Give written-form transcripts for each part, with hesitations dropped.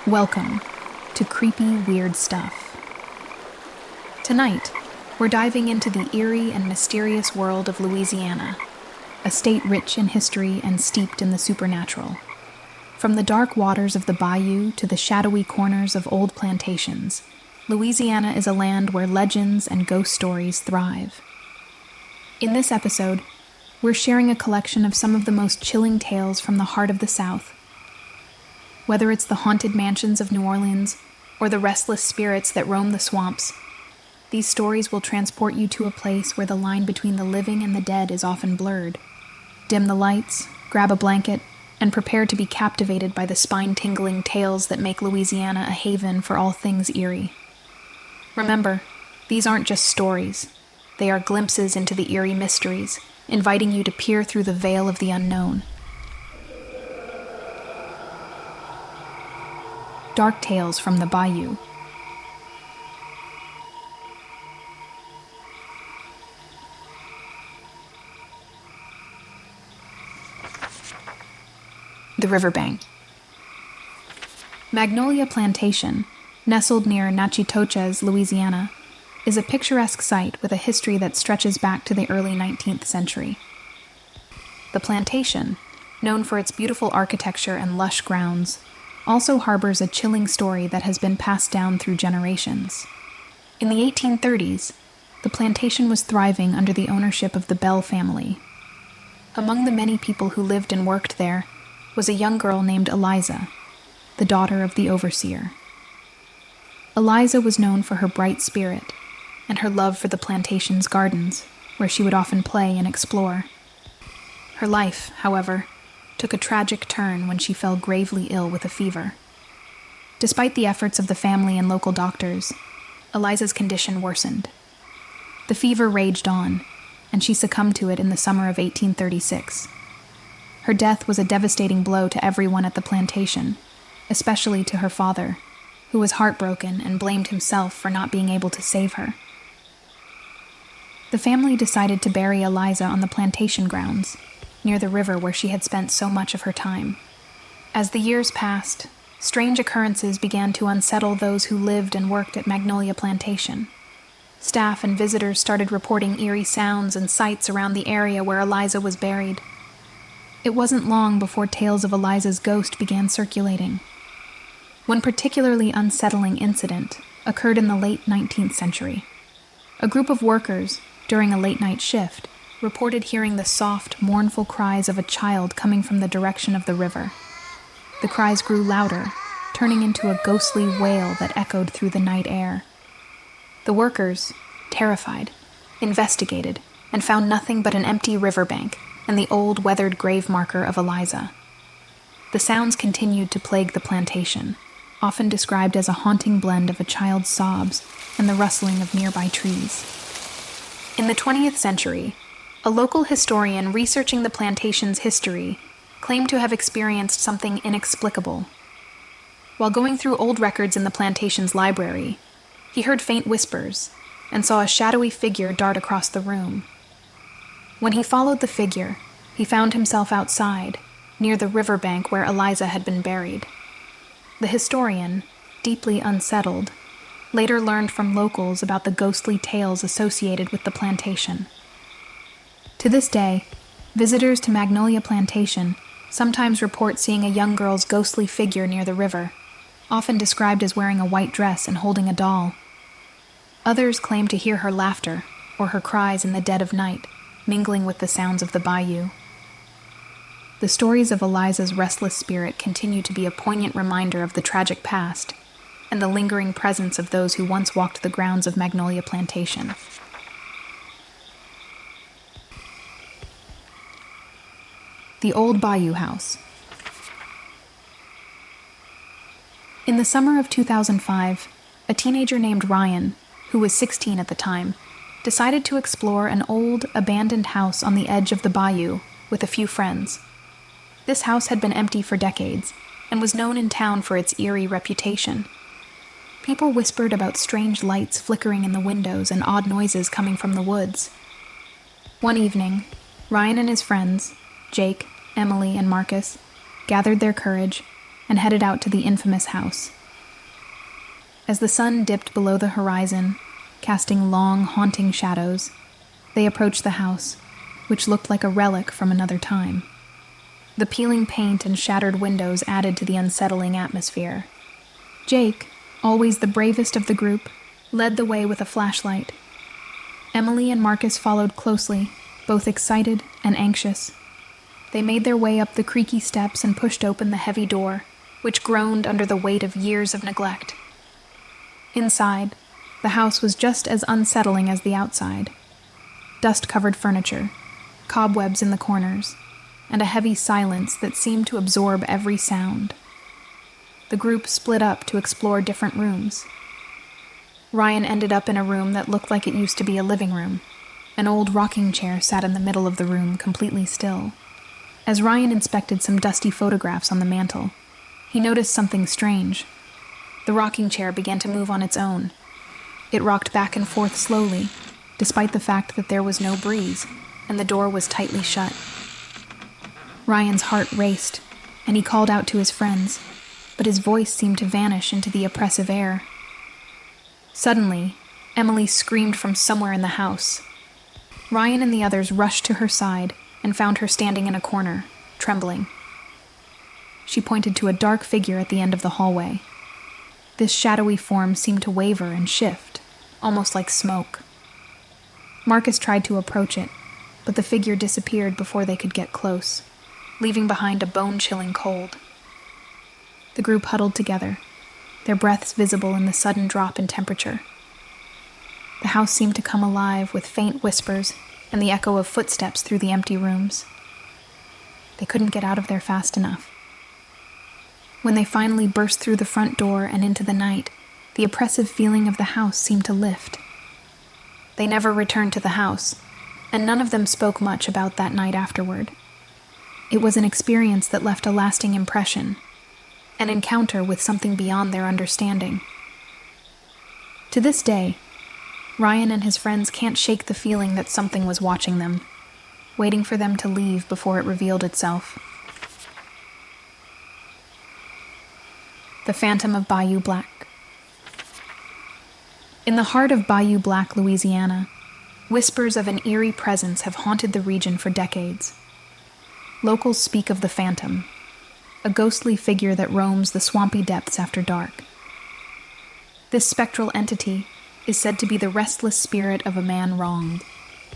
Welcome to Creepy, Weird Stuff. Tonight, we're diving into the eerie and mysterious world of Louisiana, a state rich in history and steeped in the supernatural. From the dark waters of the bayou to the shadowy corners of old plantations, Louisiana is a land where legends and ghost stories thrive. In this episode, we're sharing a collection of some of the most chilling tales from the heart of the South. Whether it's the haunted mansions of New Orleans or the restless spirits that roam the swamps, these stories will transport you to a place where the line between the living and the dead is often blurred. Dim the lights, grab a blanket, and prepare to be captivated by the spine-tingling tales that make Louisiana a haven for all things eerie. Remember, these aren't just stories. They are glimpses into the eerie mysteries, inviting you to peer through the veil of the unknown. Dark Tales from the Bayou. The Riverbank. Magnolia Plantation, nestled near Natchitoches, Louisiana, is a picturesque site with a history that stretches back to the early 19th century. The plantation, known for its beautiful architecture and lush grounds, also harbors a chilling story that has been passed down through generations. In the 1830s, the plantation was thriving under the ownership of the Bell family. Among the many people who lived and worked there was a young girl named Eliza, the daughter of the overseer. Eliza was known for her bright spirit and her love for the plantation's gardens, where she would often play and explore. Her life, however, took a tragic turn when she fell gravely ill with a fever. Despite the efforts of the family and local doctors, Eliza's condition worsened. The fever raged on, and she succumbed to it in the summer of 1836. Her death was a devastating blow to everyone at the plantation, especially to her father, who was heartbroken and blamed himself for not being able to save her. The family decided to bury Eliza on the plantation grounds, near the river where she had spent so much of her time. As the years passed, strange occurrences began to unsettle those who lived and worked at Magnolia Plantation. Staff and visitors started reporting eerie sounds and sights around the area where Eliza was buried. It wasn't long before tales of Eliza's ghost began circulating. One particularly unsettling incident occurred in the late 19th century. A group of workers, during a late-night shift, reported hearing the soft, mournful cries of a child coming from the direction of the river. The cries grew louder, turning into a ghostly wail that echoed through the night air. The workers, terrified, investigated and found nothing but an empty riverbank and the old, weathered grave marker of Eliza. The sounds continued to plague the plantation, often described as a haunting blend of a child's sobs and the rustling of nearby trees. In the 20th century, a local historian researching the plantation's history claimed to have experienced something inexplicable. While going through old records in the plantation's library, he heard faint whispers and saw a shadowy figure dart across the room. When he followed the figure, he found himself outside, near the riverbank where Eliza had been buried. The historian, deeply unsettled, later learned from locals about the ghostly tales associated with the plantation. To this day, visitors to Magnolia Plantation sometimes report seeing a young girl's ghostly figure near the river, often described as wearing a white dress and holding a doll. Others claim to hear her laughter or her cries in the dead of night, mingling with the sounds of the bayou. The stories of Eliza's restless spirit continue to be a poignant reminder of the tragic past and the lingering presence of those who once walked the grounds of Magnolia Plantation. The Old Bayou House. In the summer of 2005, a teenager named Ryan, who was 16 at the time, decided to explore an old, abandoned house on the edge of the bayou with a few friends. This house had been empty for decades and was known in town for its eerie reputation. People whispered about strange lights flickering in the windows and odd noises coming from the woods. One evening, Ryan and his friends, Jake, Emily, and Marcus, gathered their courage and headed out to the infamous house. As the sun dipped below the horizon, casting long, haunting shadows, they approached the house, which looked like a relic from another time. The peeling paint and shattered windows added to the unsettling atmosphere. Jake, always the bravest of the group, led the way with a flashlight. Emily and Marcus followed closely, both excited and anxious. They made their way up the creaky steps and pushed open the heavy door, which groaned under the weight of years of neglect. Inside, the house was just as unsettling as the outside. Dust-covered furniture, cobwebs in the corners, and a heavy silence that seemed to absorb every sound. The group split up to explore different rooms. Ryan ended up in a room that looked like it used to be a living room. An old rocking chair sat in the middle of the room, completely still. As Ryan inspected some dusty photographs on the mantel, he noticed something strange. The rocking chair began to move on its own. It rocked back and forth slowly, despite the fact that there was no breeze, and the door was tightly shut. Ryan's heart raced, and he called out to his friends, but his voice seemed to vanish into the oppressive air. Suddenly, Emily screamed from somewhere in the house. Ryan and the others rushed to her side and found her standing in a corner, trembling. She pointed to a dark figure at the end of the hallway. This shadowy form seemed to waver and shift, almost like smoke. Marcus tried to approach it, but the figure disappeared before they could get close, leaving behind a bone-chilling cold. The group huddled together, their breaths visible in the sudden drop in temperature. The house seemed to come alive with faint whispers and the echo of footsteps through the empty rooms. They couldn't get out of there fast enough. When they finally burst through the front door and into the night, the oppressive feeling of the house seemed to lift. They never returned to the house, and none of them spoke much about that night afterward. It was an experience that left a lasting impression, an encounter with something beyond their understanding. To this day, Ryan and his friends can't shake the feeling that something was watching them, waiting for them to leave before it revealed itself. The Phantom of Bayou Black. In the heart of Bayou Black, Louisiana, whispers of an eerie presence have haunted the region for decades. Locals speak of the Phantom, a ghostly figure that roams the swampy depths after dark. This spectral entity is said to be the restless spirit of a man wronged,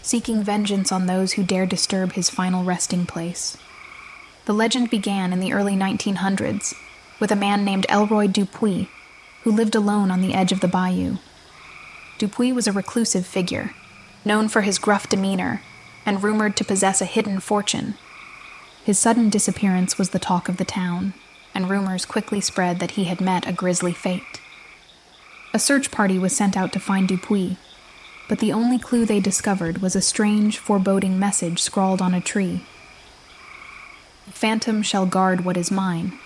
seeking vengeance on those who dare disturb his final resting place. The legend began in the early 1900s with a man named Elroy Dupuis, who lived alone on the edge of the bayou. Dupuis was a reclusive figure, known for his gruff demeanor and rumored to possess a hidden fortune. His sudden disappearance was the talk of the town, and rumors quickly spread that he had met a grisly fate. A search party was sent out to find Dupuis, but the only clue they discovered was a strange, foreboding message scrawled on a tree. "The phantom shall guard what is mine."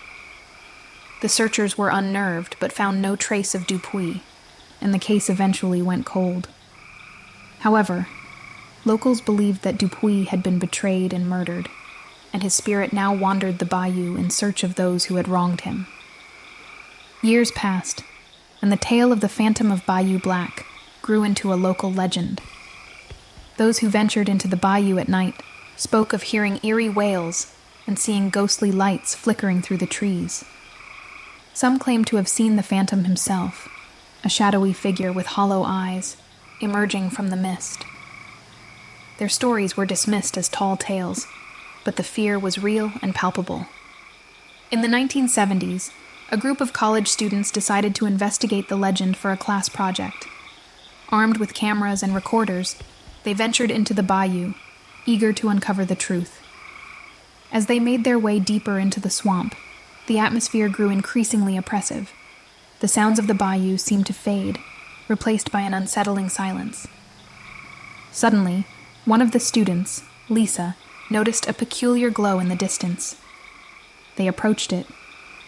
The searchers were unnerved but found no trace of Dupuis, and the case eventually went cold. However, locals believed that Dupuis had been betrayed and murdered, and his spirit now wandered the bayou in search of those who had wronged him. Years passed, and the tale of the Phantom of Bayou Black grew into a local legend. Those who ventured into the bayou at night spoke of hearing eerie wails and seeing ghostly lights flickering through the trees. Some claimed to have seen the Phantom himself, a shadowy figure with hollow eyes, emerging from the mist. Their stories were dismissed as tall tales, but the fear was real and palpable. In the 1970s, a group of college students decided to investigate the legend for a class project. Armed with cameras and recorders, they ventured into the bayou, eager to uncover the truth. As they made their way deeper into the swamp, the atmosphere grew increasingly oppressive. The sounds of the bayou seemed to fade, replaced by an unsettling silence. Suddenly, one of the students, Lisa, noticed a peculiar glow in the distance. They approached it,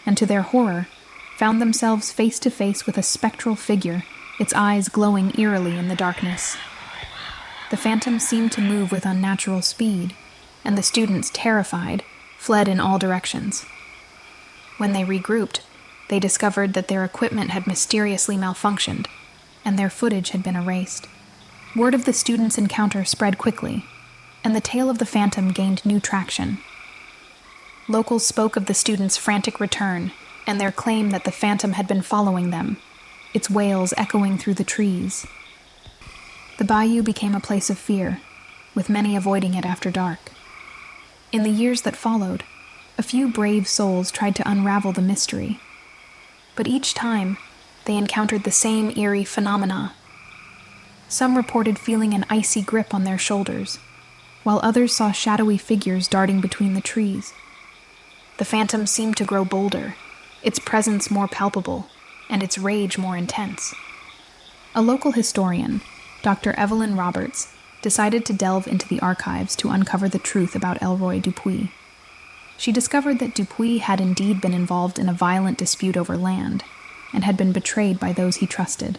and to their horror, found themselves face to face with a spectral figure, its eyes glowing eerily in the darkness. The phantom seemed to move with unnatural speed, and the students, terrified, fled in all directions. When they regrouped, they discovered that their equipment had mysteriously malfunctioned, and their footage had been erased. Word of the students' encounter spread quickly, and the tale of the phantom gained new traction. Locals spoke of the students' frantic return and their claim that the phantom had been following them, its wails echoing through the trees. The bayou became a place of fear, with many avoiding it after dark. In the years that followed, a few brave souls tried to unravel the mystery. But each time, they encountered the same eerie phenomena. Some reported feeling an icy grip on their shoulders, while others saw shadowy figures darting between the trees. The phantom seemed to grow bolder, its presence more palpable, and its rage more intense. A local historian, Dr. Evelyn Roberts, decided to delve into the archives to uncover the truth about Elroy Dupuis. She discovered that Dupuis had indeed been involved in a violent dispute over land, and had been betrayed by those he trusted.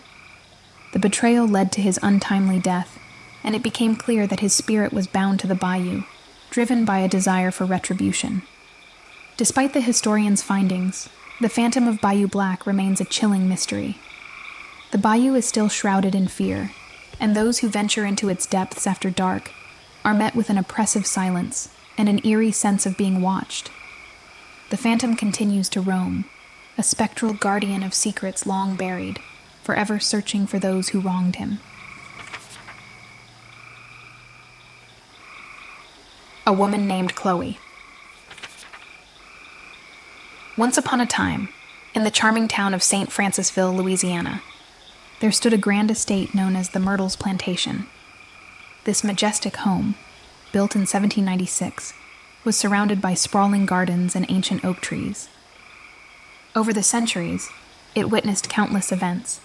The betrayal led to his untimely death, and it became clear that his spirit was bound to the bayou, driven by a desire for retribution. Despite the historian's findings, the Phantom of Bayou Black remains a chilling mystery. The bayou is still shrouded in fear, and those who venture into its depths after dark are met with an oppressive silence and an eerie sense of being watched. The phantom continues to roam, a spectral guardian of secrets long buried, forever searching for those who wronged him. A woman named Chloe. Once upon a time, in the charming town of St. Francisville, Louisiana, there stood a grand estate known as the Myrtles Plantation. This majestic home, built in 1796, was surrounded by sprawling gardens and ancient oak trees. Over the centuries, it witnessed countless events,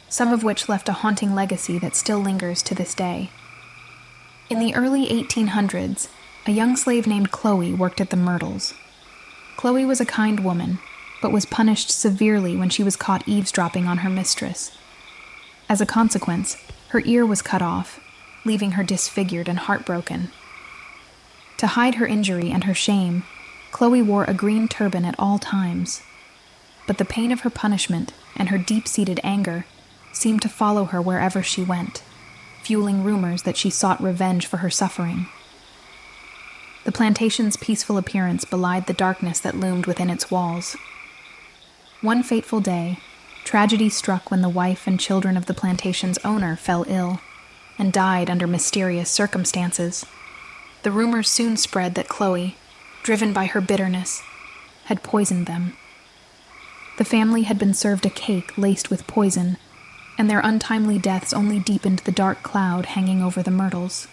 some of which left a haunting legacy that still lingers to this day. In the early 1800s, a young slave named Chloe worked at the Myrtles. Chloe was a kind woman, but was punished severely when she was caught eavesdropping on her mistress. As a consequence, her ear was cut off, leaving her disfigured and heartbroken. To hide her injury and her shame, Chloe wore a green turban at all times. But the pain of her punishment and her deep-seated anger seemed to follow her wherever she went, fueling rumors that she sought revenge for her suffering. The plantation's peaceful appearance belied the darkness that loomed within its walls. One fateful day, tragedy struck when the wife and children of the plantation's owner fell ill and died under mysterious circumstances. The rumors soon spread that Chloe, driven by her bitterness, had poisoned them. The family had been served a cake laced with poison, and their untimely deaths only deepened the dark cloud hanging over the Myrtles.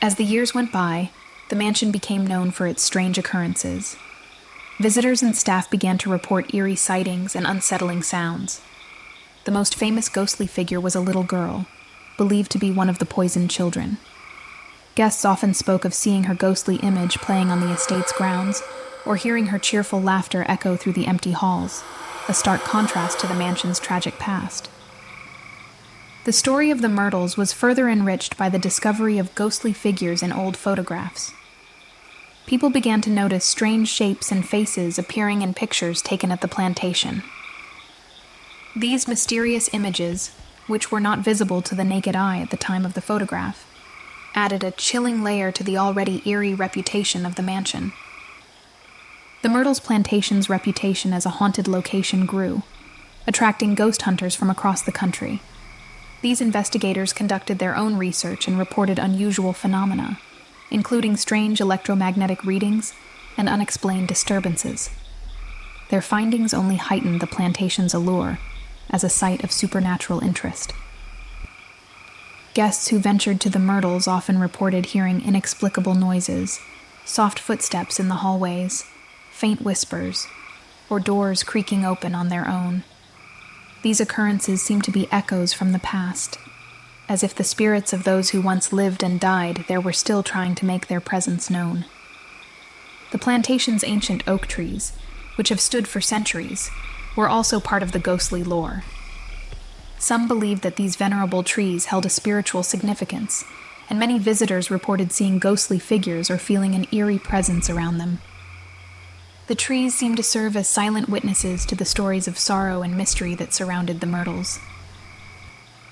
As the years went by, the mansion became known for its strange occurrences. Visitors and staff began to report eerie sightings and unsettling sounds. The most famous ghostly figure was a little girl, believed to be one of the poisoned children. Guests often spoke of seeing her ghostly image playing on the estate's grounds, or hearing her cheerful laughter echo through the empty halls, a stark contrast to the mansion's tragic past. The story of the Myrtles was further enriched by the discovery of ghostly figures in old photographs. People began to notice strange shapes and faces appearing in pictures taken at the plantation. These mysterious images, which were not visible to the naked eye at the time of the photograph, added a chilling layer to the already eerie reputation of the mansion. The Myrtles Plantation's reputation as a haunted location grew, attracting ghost hunters from across the country. These investigators conducted their own research and reported unusual phenomena, including strange electromagnetic readings and unexplained disturbances. Their findings only heightened the plantation's allure as a site of supernatural interest. Guests who ventured to the Myrtles often reported hearing inexplicable noises, soft footsteps in the hallways, faint whispers, or doors creaking open on their own. These occurrences seemed to be echoes from the past, as if the spirits of those who once lived and died there were still trying to make their presence known. The plantation's ancient oak trees, which have stood for centuries, were also part of the ghostly lore. Some believed that these venerable trees held a spiritual significance, and many visitors reported seeing ghostly figures or feeling an eerie presence around them. The trees seemed to serve as silent witnesses to the stories of sorrow and mystery that surrounded the Myrtles.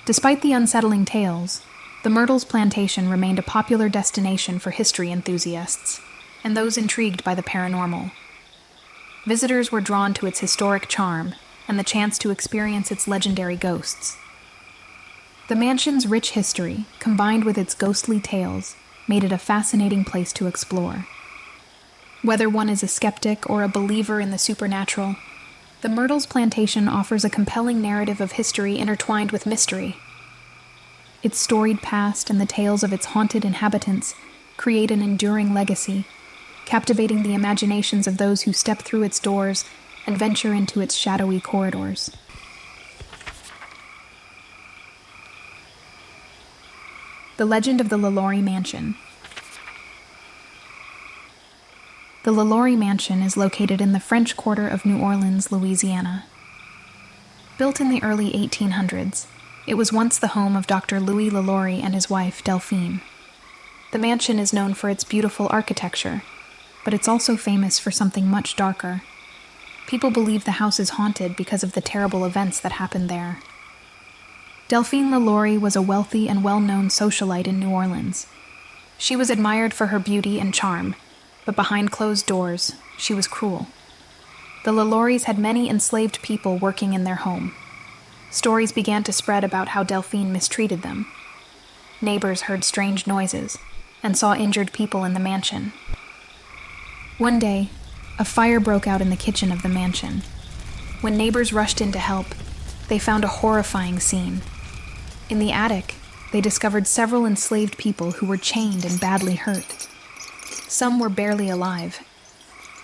Despite the unsettling tales, the Myrtles plantation remained a popular destination for history enthusiasts and those intrigued by the paranormal. Visitors were drawn to its historic charm and the chance to experience its legendary ghosts. The mansion's rich history, combined with its ghostly tales, made it a fascinating place to explore. Whether one is a skeptic or a believer in the supernatural, the Myrtles plantation offers a compelling narrative of history intertwined with mystery. Its storied past and the tales of its haunted inhabitants create an enduring legacy, captivating the imaginations of those who step through its doors and venture into its shadowy corridors. The Legend of the Lalaurie Mansion. The Lalaurie Mansion is located in the French Quarter of New Orleans, Louisiana. Built in the early 1800s, it was once the home of Dr. Louis Lalaurie and his wife, Delphine. The mansion is known for its beautiful architecture, but it's also famous for something much darker. People believe the house is haunted because of the terrible events that happened there. Delphine Lalaurie was a wealthy and well-known socialite in New Orleans. She was admired for her beauty and charm, but behind closed doors, she was cruel. The Lalauries had many enslaved people working in their home. Stories began to spread about how Delphine mistreated them. Neighbors heard strange noises and saw injured people in the mansion. One day, a fire broke out in the kitchen of the mansion. When neighbors rushed in to help, they found a horrifying scene. In the attic, they discovered several enslaved people who were chained and badly hurt. Some were barely alive.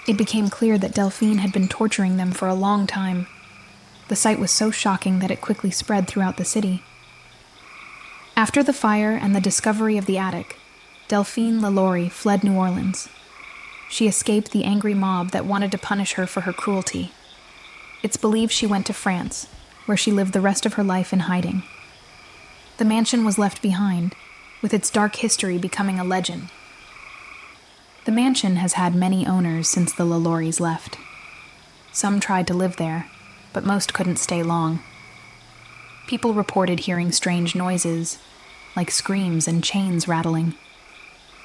It became clear that Delphine had been torturing them for a long time. The sight was so shocking that it quickly spread throughout the city. After the fire and the discovery of the attic, Delphine Lalaurie fled New Orleans. She escaped the angry mob that wanted to punish her for her cruelty. It's believed she went to France, where she lived the rest of her life in hiding. The mansion was left behind, with its dark history becoming a legend. The mansion has had many owners since the Lalauries left. Some tried to live there, but most couldn't stay long. People reported hearing strange noises, like screams and chains rattling.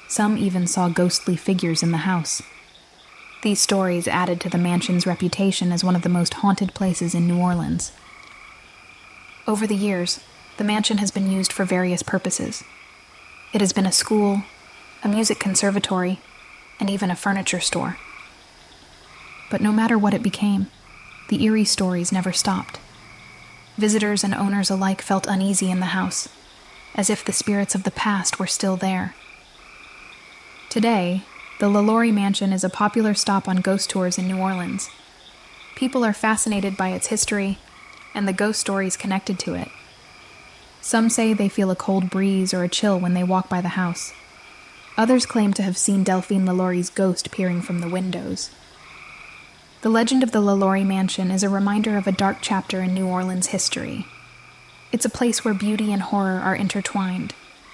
Some even saw ghostly figures in the house. These stories added to the mansion's reputation as one of the most haunted places in New Orleans. Over the years, the mansion has been used for various purposes. It has been a school, a music conservatory, and even a furniture store. But no matter what it became, the eerie stories never stopped. Visitors and owners alike felt uneasy in the house, as if the spirits of the past were still there. Today, the Lalaurie Mansion is a popular stop on ghost tours in New Orleans. People are fascinated by its history and the ghost stories connected to it. Some say they feel a cold breeze or a chill when they walk by the house. Others claim to have seen Delphine Lalaurie's ghost peering from the windows. The legend of the Lalaurie Mansion is a reminder of a dark chapter in New Orleans history. It's a place where beauty and horror are intertwined,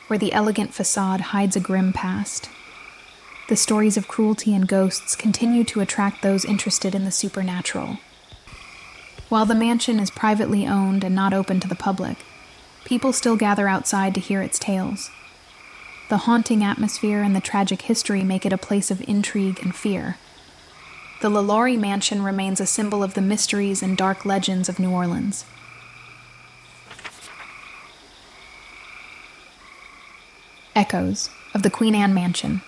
where the elegant facade hides a grim past. The stories of cruelty and ghosts continue to attract those interested in the supernatural. While the mansion is privately owned and not open to the public, people still gather outside to hear its tales. The haunting atmosphere and the tragic history make it a place of intrigue and fear. The Lalaurie Mansion remains a symbol of the mysteries and dark legends of New Orleans. Echoes of the Queen Anne Mansion.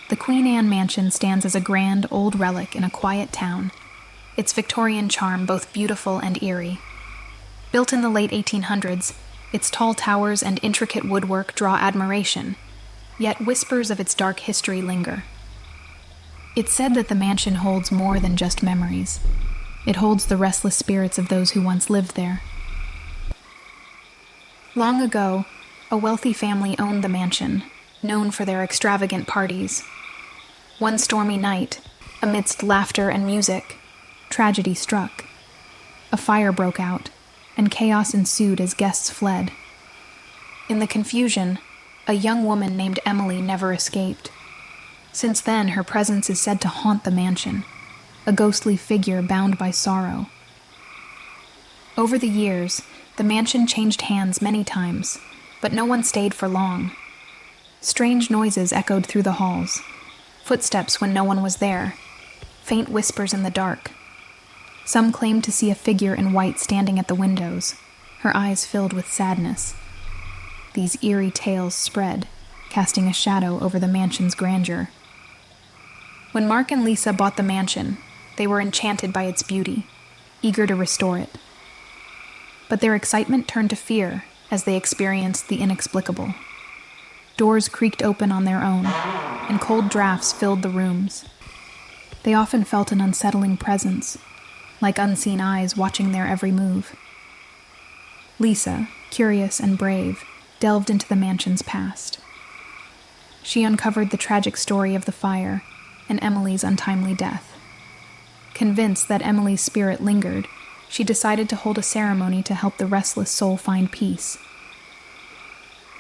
The Queen Anne Mansion stands as a grand old relic in a quiet town, its Victorian charm both beautiful and eerie. Built in the late 1800s, its tall towers and intricate woodwork draw admiration, yet whispers of its dark history linger. It's said that the mansion holds more than just memories. It holds the restless spirits of those who once lived there. Long ago, a wealthy family owned the mansion, known for their extravagant parties. One stormy night, amidst laughter and music, tragedy struck. A fire broke out, and chaos ensued as guests fled. In the confusion, a young woman named Emily never escaped. Since then, her presence is said to haunt the mansion, a ghostly figure bound by sorrow. Over the years, the mansion changed hands many times, but no one stayed for long. Strange noises echoed through the halls, footsteps when no one was there, faint whispers in the dark. Some claimed to see a figure in white standing at the windows, her eyes filled with sadness. These eerie tales spread, casting a shadow over the mansion's grandeur. When Mark and Lisa bought the mansion, they were enchanted by its beauty, eager to restore it. But their excitement turned to fear as they experienced the inexplicable. Doors creaked open on their own, and cold drafts filled the rooms. They often felt an unsettling presence, like unseen eyes watching their every move. Lisa, curious and brave, delved into the mansion's past. She uncovered the tragic story of the fire and Emily's untimely death. Convinced that Emily's spirit lingered, she decided to hold a ceremony to help the restless soul find peace.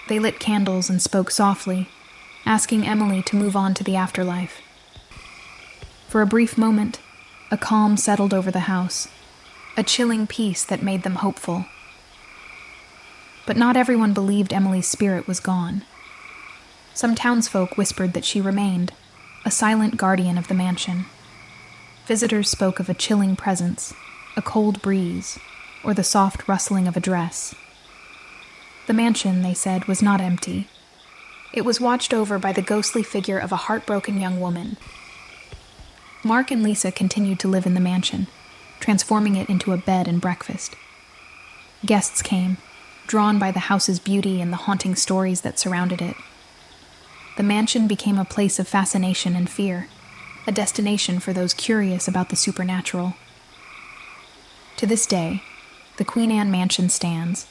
They lit candles and spoke softly, asking Emily to move on to the afterlife. For a brief moment, a calm settled over the house, a chilling peace that made them hopeful. But not everyone believed Emily's spirit was gone. Some townsfolk whispered that she remained, a silent guardian of the mansion. Visitors spoke of a chilling presence, a cold breeze, or the soft rustling of a dress. The mansion, they said, was not empty. It was watched over by the ghostly figure of a heartbroken young woman. Mark and Lisa continued to live in the mansion, transforming it into a bed and breakfast. Guests came, drawn by the house's beauty and the haunting stories that surrounded it. The mansion became a place of fascination and fear, a destination for those curious about the supernatural. To this day, the Queen Anne Mansion stands,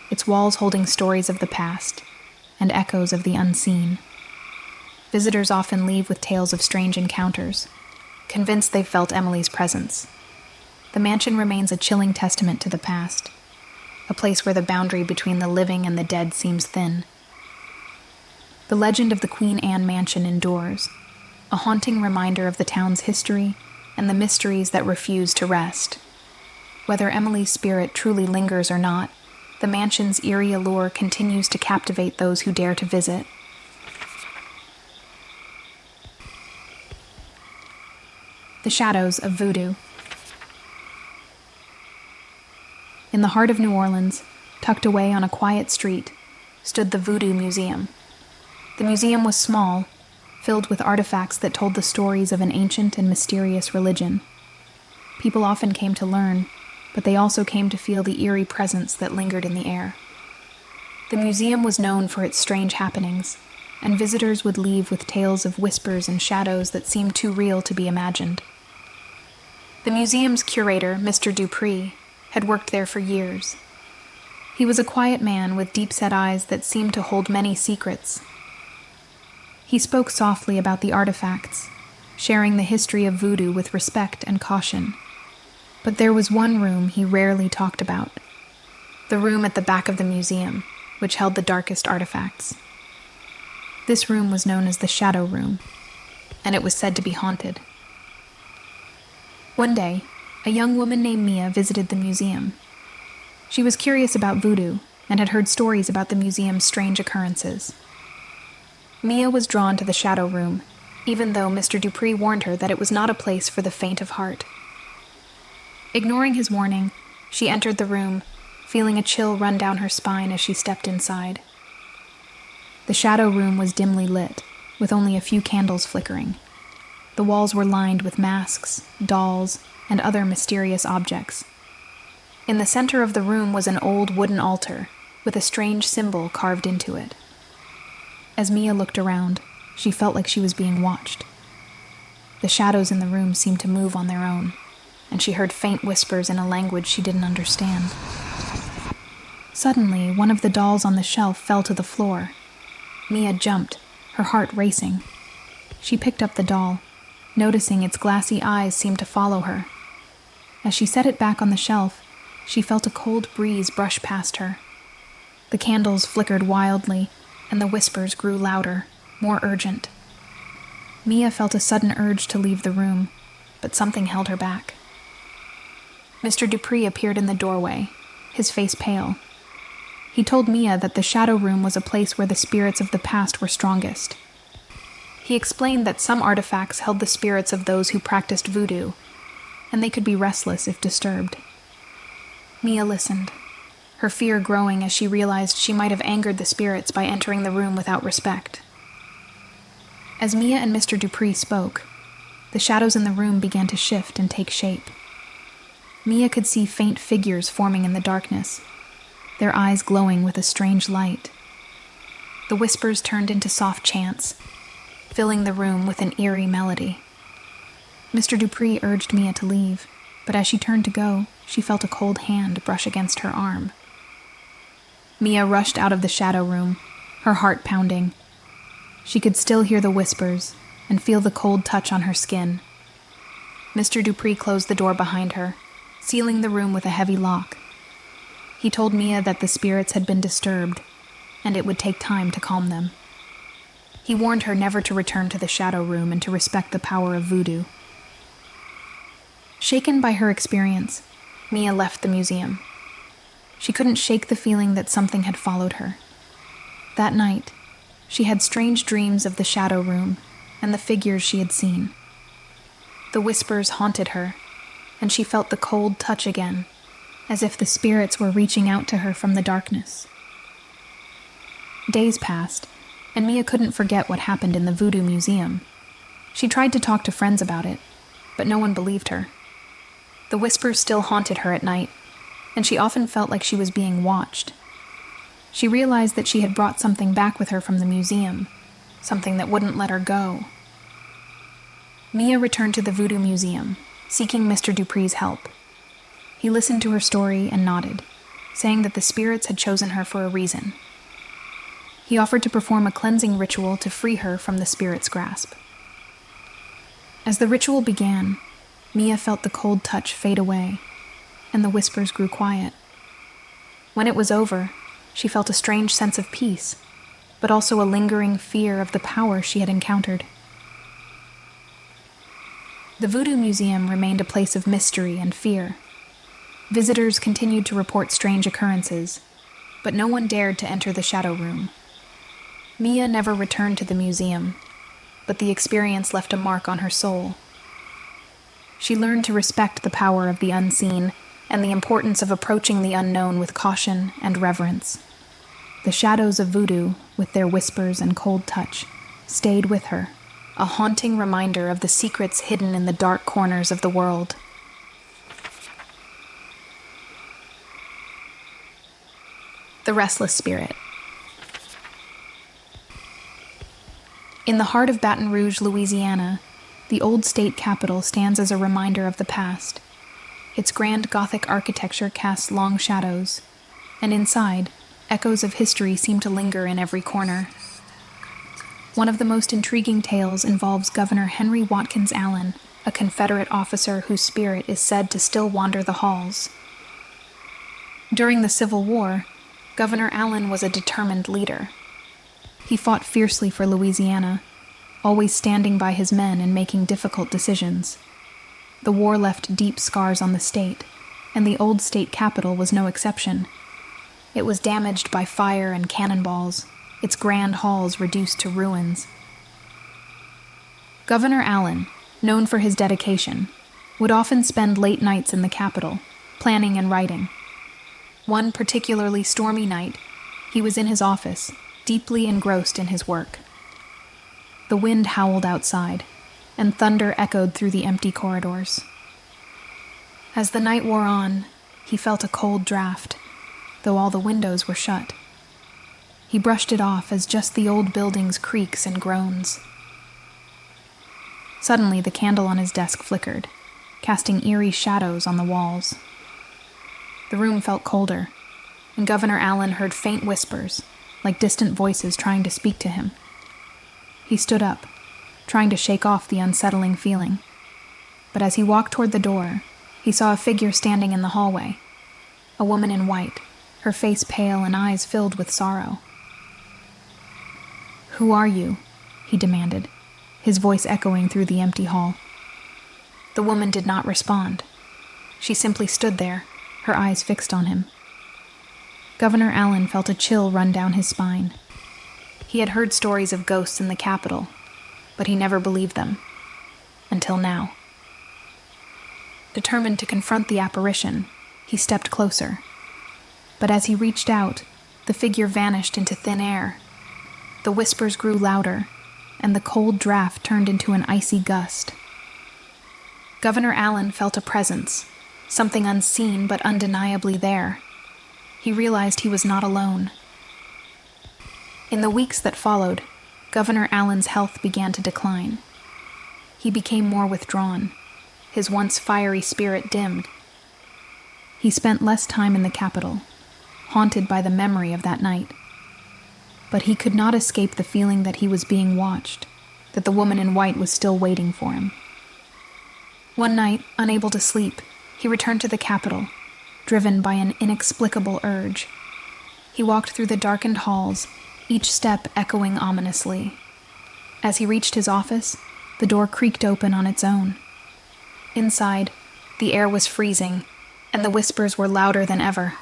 its walls holding stories of the past and echoes of the unseen. Visitors often leave with tales of strange encounters, convinced they've felt Emily's presence. The mansion remains a chilling testament to the past, a place where the boundary between the living and the dead seems thin. The legend of the Queen Anne Mansion endures, a haunting reminder of the town's history and the mysteries that refuse to rest. Whether Emily's spirit truly lingers or not, the mansion's eerie allure continues to captivate those who dare to visit. The shadows of Voodoo. In the heart of New Orleans, tucked away on a quiet street, stood the Voodoo Museum. The museum was small, filled with artifacts that told the stories of an ancient and mysterious religion. People often came to learn, but they also came to feel the eerie presence that lingered in the air. The museum was known for its strange happenings, and visitors would leave with tales of whispers and shadows that seemed too real to be imagined. The museum's curator, Mr. Dupree, had worked there for years. He was a quiet man with deep-set eyes that seemed to hold many secrets. He spoke softly about the artifacts, sharing the history of voodoo with respect and caution. But there was one room he rarely talked about, the room at the back of the museum, which held the darkest artifacts. This room was known as the Shadow Room, and it was said to be haunted. One day, a young woman named Mia visited the museum. She was curious about voodoo and had heard stories about the museum's strange occurrences. Mia was drawn to the Shadow Room, even though Mr. Dupree warned her that it was not a place for the faint of heart. Ignoring his warning, she entered the room, feeling a chill run down her spine as she stepped inside. The Shadow Room was dimly lit, with only a few candles flickering. The walls were lined with masks, dolls, and other mysterious objects. In the center of the room was an old wooden altar, with a strange symbol carved into it. As Mia looked around, she felt like she was being watched. The shadows in the room seemed to move on their own, and she heard faint whispers in a language she didn't understand. Suddenly, one of the dolls on the shelf fell to the floor. Mia jumped, her heart racing. She picked up the doll, noticing its glassy eyes seemed to follow her. As she set it back on the shelf, she felt a cold breeze brush past her. The candles flickered wildly, and the whispers grew louder, more urgent. Mia felt a sudden urge to leave the room, but something held her back. Mr. Dupree appeared in the doorway, his face pale. He told Mia that the shadow room was a place where the spirits of the past were strongest. He explained that some artifacts held the spirits of those who practiced voodoo, and they could be restless if disturbed. Mia listened, her fear growing as she realized she might have angered the spirits by entering the room without respect. As Mia and Mr. Dupree spoke, the shadows in the room began to shift and take shape. Mia could see faint figures forming in the darkness, their eyes glowing with a strange light. The whispers turned into soft chants, filling the room with an eerie melody. Mr. Dupree urged Mia to leave, but as she turned to go, she felt a cold hand brush against her arm. Mia rushed out of the shadow room, her heart pounding. She could still hear the whispers and feel the cold touch on her skin. Mr. Dupree closed the door behind her, sealing the room with a heavy lock. He told Mia that the spirits had been disturbed, and it would take time to calm them. He warned her never to return to the shadow room and to respect the power of voodoo. Shaken by her experience, Mia left the museum. She couldn't shake the feeling that something had followed her. That night, she had strange dreams of the shadow room and the figures she had seen. The whispers haunted her, and she felt the cold touch again, as if the spirits were reaching out to her from the darkness. Days passed, and Mia couldn't forget what happened in the Voodoo Museum. She tried to talk to friends about it, but no one believed her. The whispers still haunted her at night, and she often felt like she was being watched. She realized that she had brought something back with her from the museum, something that wouldn't let her go. Mia returned to the Voodoo Museum, seeking Mr. Dupree's help. He listened to her story and nodded, saying that the spirits had chosen her for a reason. He offered to perform a cleansing ritual to free her from the spirit's grasp. As the ritual began, Mia felt the cold touch fade away, and the whispers grew quiet. When it was over, she felt a strange sense of peace, but also a lingering fear of the power she had encountered. The Voodoo Museum remained a place of mystery and fear. Visitors continued to report strange occurrences, but no one dared to enter the shadow room. Mia never returned to the museum, but the experience left a mark on her soul. She learned to respect the power of the unseen and the importance of approaching the unknown with caution and reverence. The shadows of voodoo, with their whispers and cold touch, stayed with her, a haunting reminder of the secrets hidden in the dark corners of the world. The Restless Spirit. In the heart of Baton Rouge, Louisiana, the old state capitol stands as a reminder of the past. Its grand Gothic architecture casts long shadows, and inside, echoes of history seem to linger in every corner. One of the most intriguing tales involves Governor Henry Watkins Allen, a Confederate officer whose spirit is said to still wander the halls. During the Civil War, Governor Allen was a determined leader. He fought fiercely for Louisiana, always standing by his men and making difficult decisions. The war left deep scars on the state, and the old state capitol was no exception. It was damaged by fire and cannonballs, its grand halls reduced to ruins. Governor Allen, known for his dedication, would often spend late nights in the capitol, planning and writing. One particularly stormy night, he was in his office, deeply engrossed in his work. The wind howled outside, and thunder echoed through the empty corridors. As the night wore on, he felt a cold draft, though all the windows were shut. He brushed it off as just the old building's creaks and groans. Suddenly, the candle on his desk flickered, casting eerie shadows on the walls. The room felt colder, and Governor Allen heard faint whispers, like distant voices trying to speak to him. He stood up, trying to shake off the unsettling feeling. But as he walked toward the door, he saw a figure standing in the hallway. A woman in white, her face pale and eyes filled with sorrow. "Who are you?" he demanded, his voice echoing through the empty hall. The woman did not respond. She simply stood there, her eyes fixed on him. Governor Allen felt a chill run down his spine. He had heard stories of ghosts in the capital, but he never believed them. Until now. Determined to confront the apparition, he stepped closer. But as he reached out, the figure vanished into thin air. The whispers grew louder, and the cold draft turned into an icy gust. Governor Allen felt a presence, something unseen but undeniably there. He realized he was not alone. In the weeks that followed, Governor Allen's health began to decline. He became more withdrawn. His once fiery spirit dimmed. He spent less time in the capital, haunted by the memory of that night. But he could not escape the feeling that he was being watched, that the woman in white was still waiting for him. One night, unable to sleep, he returned to the capital, driven by an inexplicable urge. He walked through the darkened halls, each step echoing ominously. As he reached his office, the door creaked open on its own. Inside, the air was freezing, and the whispers were louder than ever.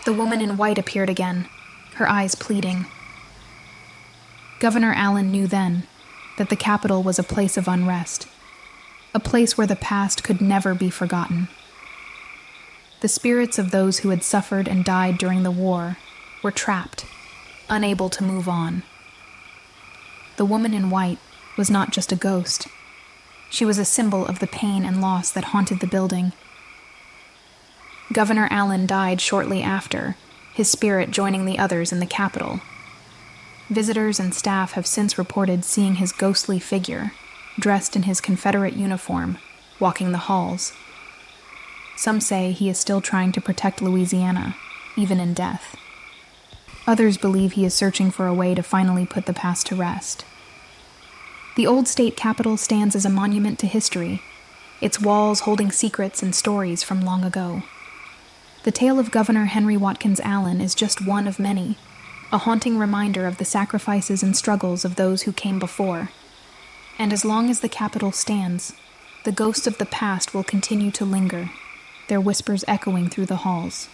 The woman in white appeared again, her eyes pleading. Governor Allen knew then that the capital was a place of unrest, a place where the past could never be forgotten. The spirits of those who had suffered and died during the war were trapped, unable to move on. The woman in white was not just a ghost. She was a symbol of the pain and loss that haunted the building. Governor Allen died shortly after, his spirit joining the others in the capital. Visitors and staff have since reported seeing his ghostly figure, dressed in his Confederate uniform, walking the halls. Some say he is still trying to protect Louisiana, even in death. Others believe he is searching for a way to finally put the past to rest. The old state capitol stands as a monument to history, its walls holding secrets and stories from long ago. The tale of Governor Henry Watkins Allen is just one of many, a haunting reminder of the sacrifices and struggles of those who came before. And as long as the Capitol stands, the ghosts of the past will continue to linger, their whispers echoing through the halls.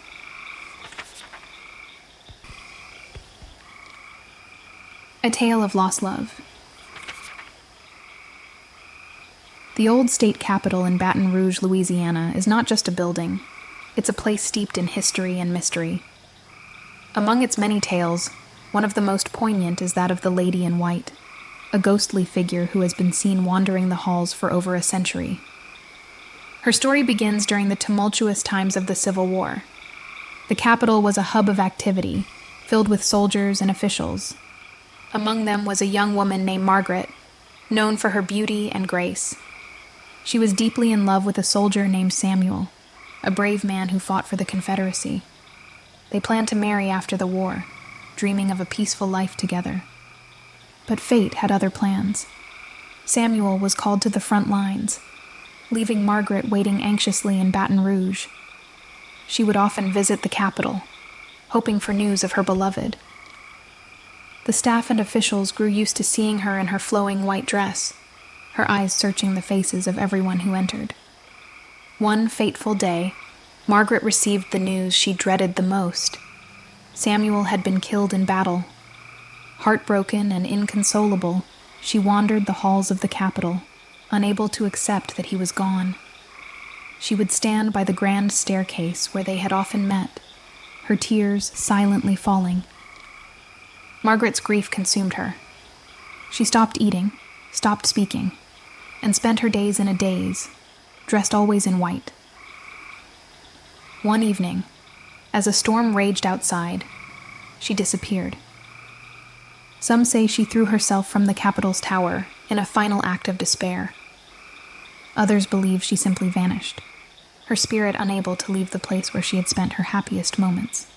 A Tale of Lost Love. The old state capitol in Baton Rouge, Louisiana, is not just a building. It's a place steeped in history and mystery. Among its many tales, one of the most poignant is that of the Lady in White, a ghostly figure who has been seen wandering the halls for over a century. Her story begins during the tumultuous times of the Civil War. The capital was a hub of activity, filled with soldiers and officials. Among them was a young woman named Margaret, known for her beauty and grace. She was deeply in love with a soldier named Samuel, a brave man who fought for the Confederacy. They planned to marry after the war, dreaming of a peaceful life together. But fate had other plans. Samuel was called to the front lines, leaving Margaret waiting anxiously in Baton Rouge. She would often visit the capital, hoping for news of her beloved. The staff and officials grew used to seeing her in her flowing white dress, her eyes searching the faces of everyone who entered. One fateful day, Margaret received the news she dreaded the most. Samuel had been killed in battle. Heartbroken and inconsolable, she wandered the halls of the capital, unable to accept that he was gone. She would stand by the grand staircase where they had often met, her tears silently falling. Margaret's grief consumed her. She stopped eating, stopped speaking, and spent her days in a daze, dressed always in white. One evening, as a storm raged outside, she disappeared. Some say she threw herself from the Capitol's tower in a final act of despair. Others believe she simply vanished, her spirit unable to leave the place where she had spent her happiest moments.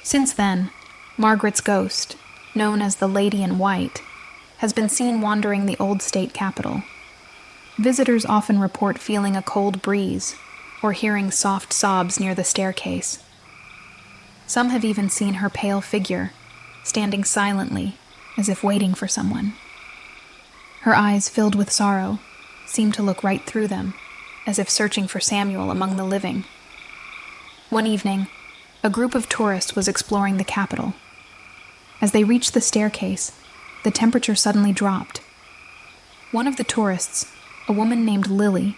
Since then, Margaret's ghost, known as the Lady in White, has been seen wandering the old state capitol. Visitors often report feeling a cold breeze or hearing soft sobs near the staircase. Some have even seen her pale figure, standing silently, as if waiting for someone. Her eyes, filled with sorrow, seemed to look right through them, as if searching for Samuel among the living. One evening, a group of tourists was exploring the capital. As they reached the staircase, the temperature suddenly dropped. One of the tourists, a woman named Lily,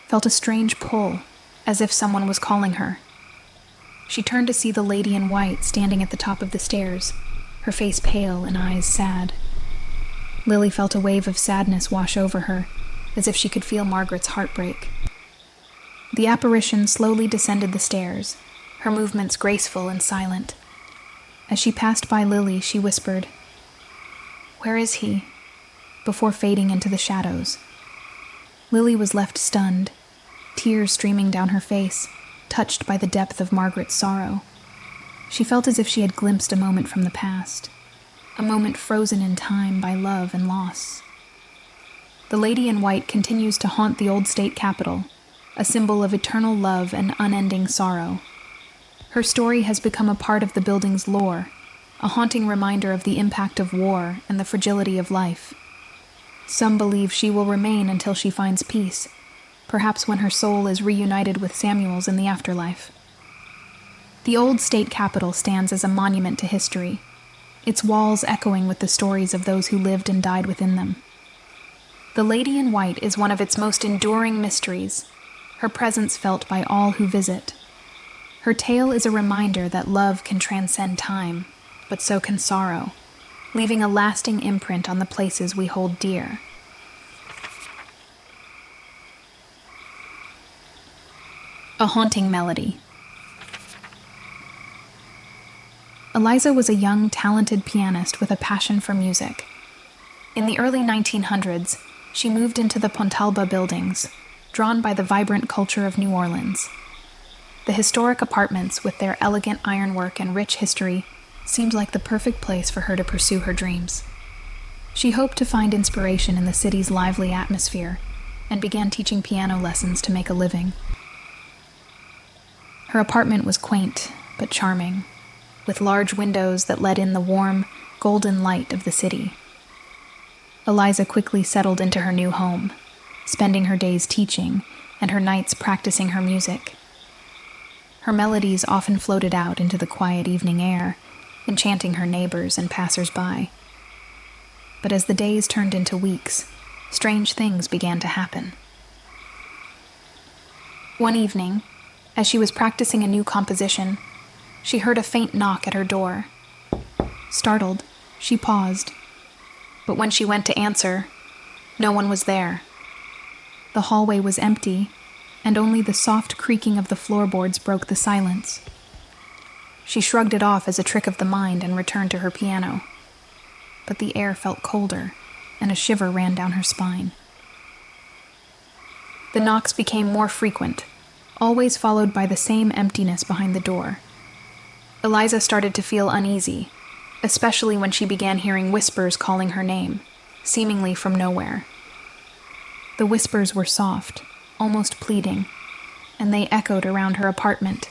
felt a strange pull, as if someone was calling her. She turned to see the lady in white standing at the top of the stairs, her face pale and eyes sad. Lily felt a wave of sadness wash over her, as if she could feel Margaret's heartbreak. The apparition slowly descended the stairs, her movements graceful and silent. As she passed by Lily, she whispered, "Where is he?" before fading into the shadows. Lily was left stunned, tears streaming down her face, touched by the depth of Margaret's sorrow. She felt as if she had glimpsed a moment from the past, a moment frozen in time by love and loss. The lady in white continues to haunt the old state capitol, a symbol of eternal love and unending sorrow. Her story has become a part of the building's lore, a haunting reminder of the impact of war and the fragility of life. Some believe she will remain until she finds peace, perhaps when her soul is reunited with Samuel's in the afterlife. The old state capitol stands as a monument to history, its walls echoing with the stories of those who lived and died within them. The Lady in White is one of its most enduring mysteries, her presence felt by all who visit. Her tale is a reminder that love can transcend time, but so can sorrow, leaving a lasting imprint on the places we hold dear. A haunting melody. Eliza was a young, talented pianist with a passion for music. In the early 1900s, she moved into the Pontalba buildings, drawn by the vibrant culture of New Orleans. The historic apartments, with their elegant ironwork and rich history, seemed like the perfect place for her to pursue her dreams. She hoped to find inspiration in the city's lively atmosphere and began teaching piano lessons to make a living. Her apartment was quaint but charming, with large windows that let in the warm, golden light of the city. Eliza quickly settled into her new home, spending her days teaching and her nights practicing her music. Her melodies often floated out into the quiet evening air, enchanting her neighbors and passers-by. But as the days turned into weeks, strange things began to happen. One evening, as she was practicing a new composition, she heard a faint knock at her door. Startled, she paused. But when she went to answer, no one was there. The hallway was empty, and only the soft creaking of the floorboards broke the silence. She shrugged it off as a trick of the mind and returned to her piano. But the air felt colder, and a shiver ran down her spine. The knocks became more frequent, always followed by the same emptiness behind the door. Eliza started to feel uneasy, especially when she began hearing whispers calling her name, seemingly from nowhere. The whispers were soft, almost pleading, and they echoed around her apartment,